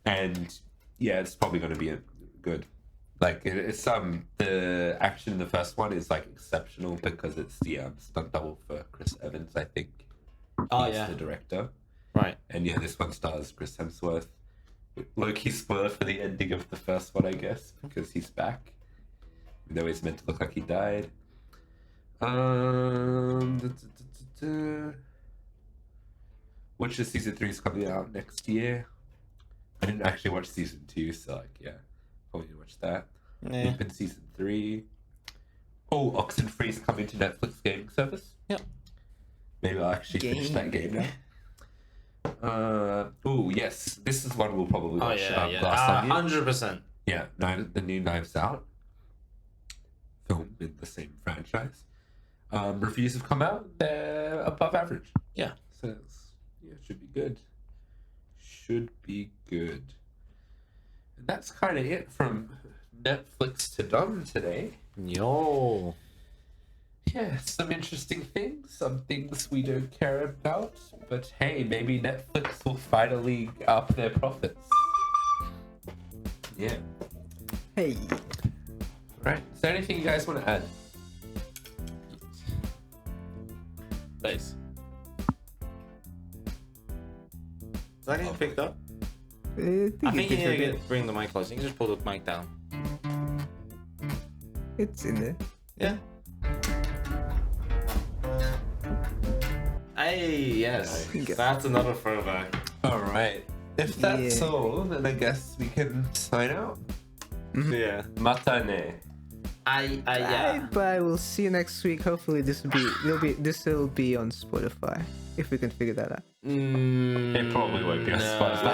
And yeah, it's probably going to be good. Like it's the action in the first one is like exceptional because it's the stunt double for Chris Evans, I think. Oh, He's yeah. the director. Right. And yeah, this one stars Chris Hemsworth. Low-key spoiler for the ending of the first one, I guess, because he's back. Even though he's meant to look like he died. Witcher season 3 is coming out next year. I didn't actually watch season 2, so like yeah, probably didn't watch that. Yeah. Lupin season 3. Oh, Oxenfree is coming to Netflix gaming service. Yep. Maybe I'll actually finish that game now. Oh yes, this is one we'll probably Oh watch. yeah, Glass yeah. Onion. 100%. Yeah, the new Knives Out film in the same franchise. Reviews have come out; they're above average. Yeah. So it should be good. Should be good. And that's kind of it from Netflix to Dom today. Yo. Yeah, some interesting things, some things we don't care about, but hey, maybe Netflix will finally up their profits. Yeah. Hey. Right. Is there anything you guys want to add? Nice. Is that getting picked up? I I think you need to it. bring the mic close. You can just pull the mic down. It's in there. Yeah. Hey, yes. Nice. That's another throwback. All right. If that's Yeah. all, then I guess we can sign out. Yeah. Matane. Yeah. Bye. We'll see you next week. Hopefully this will be on Spotify if we can figure that out. It probably won't be on Spotify.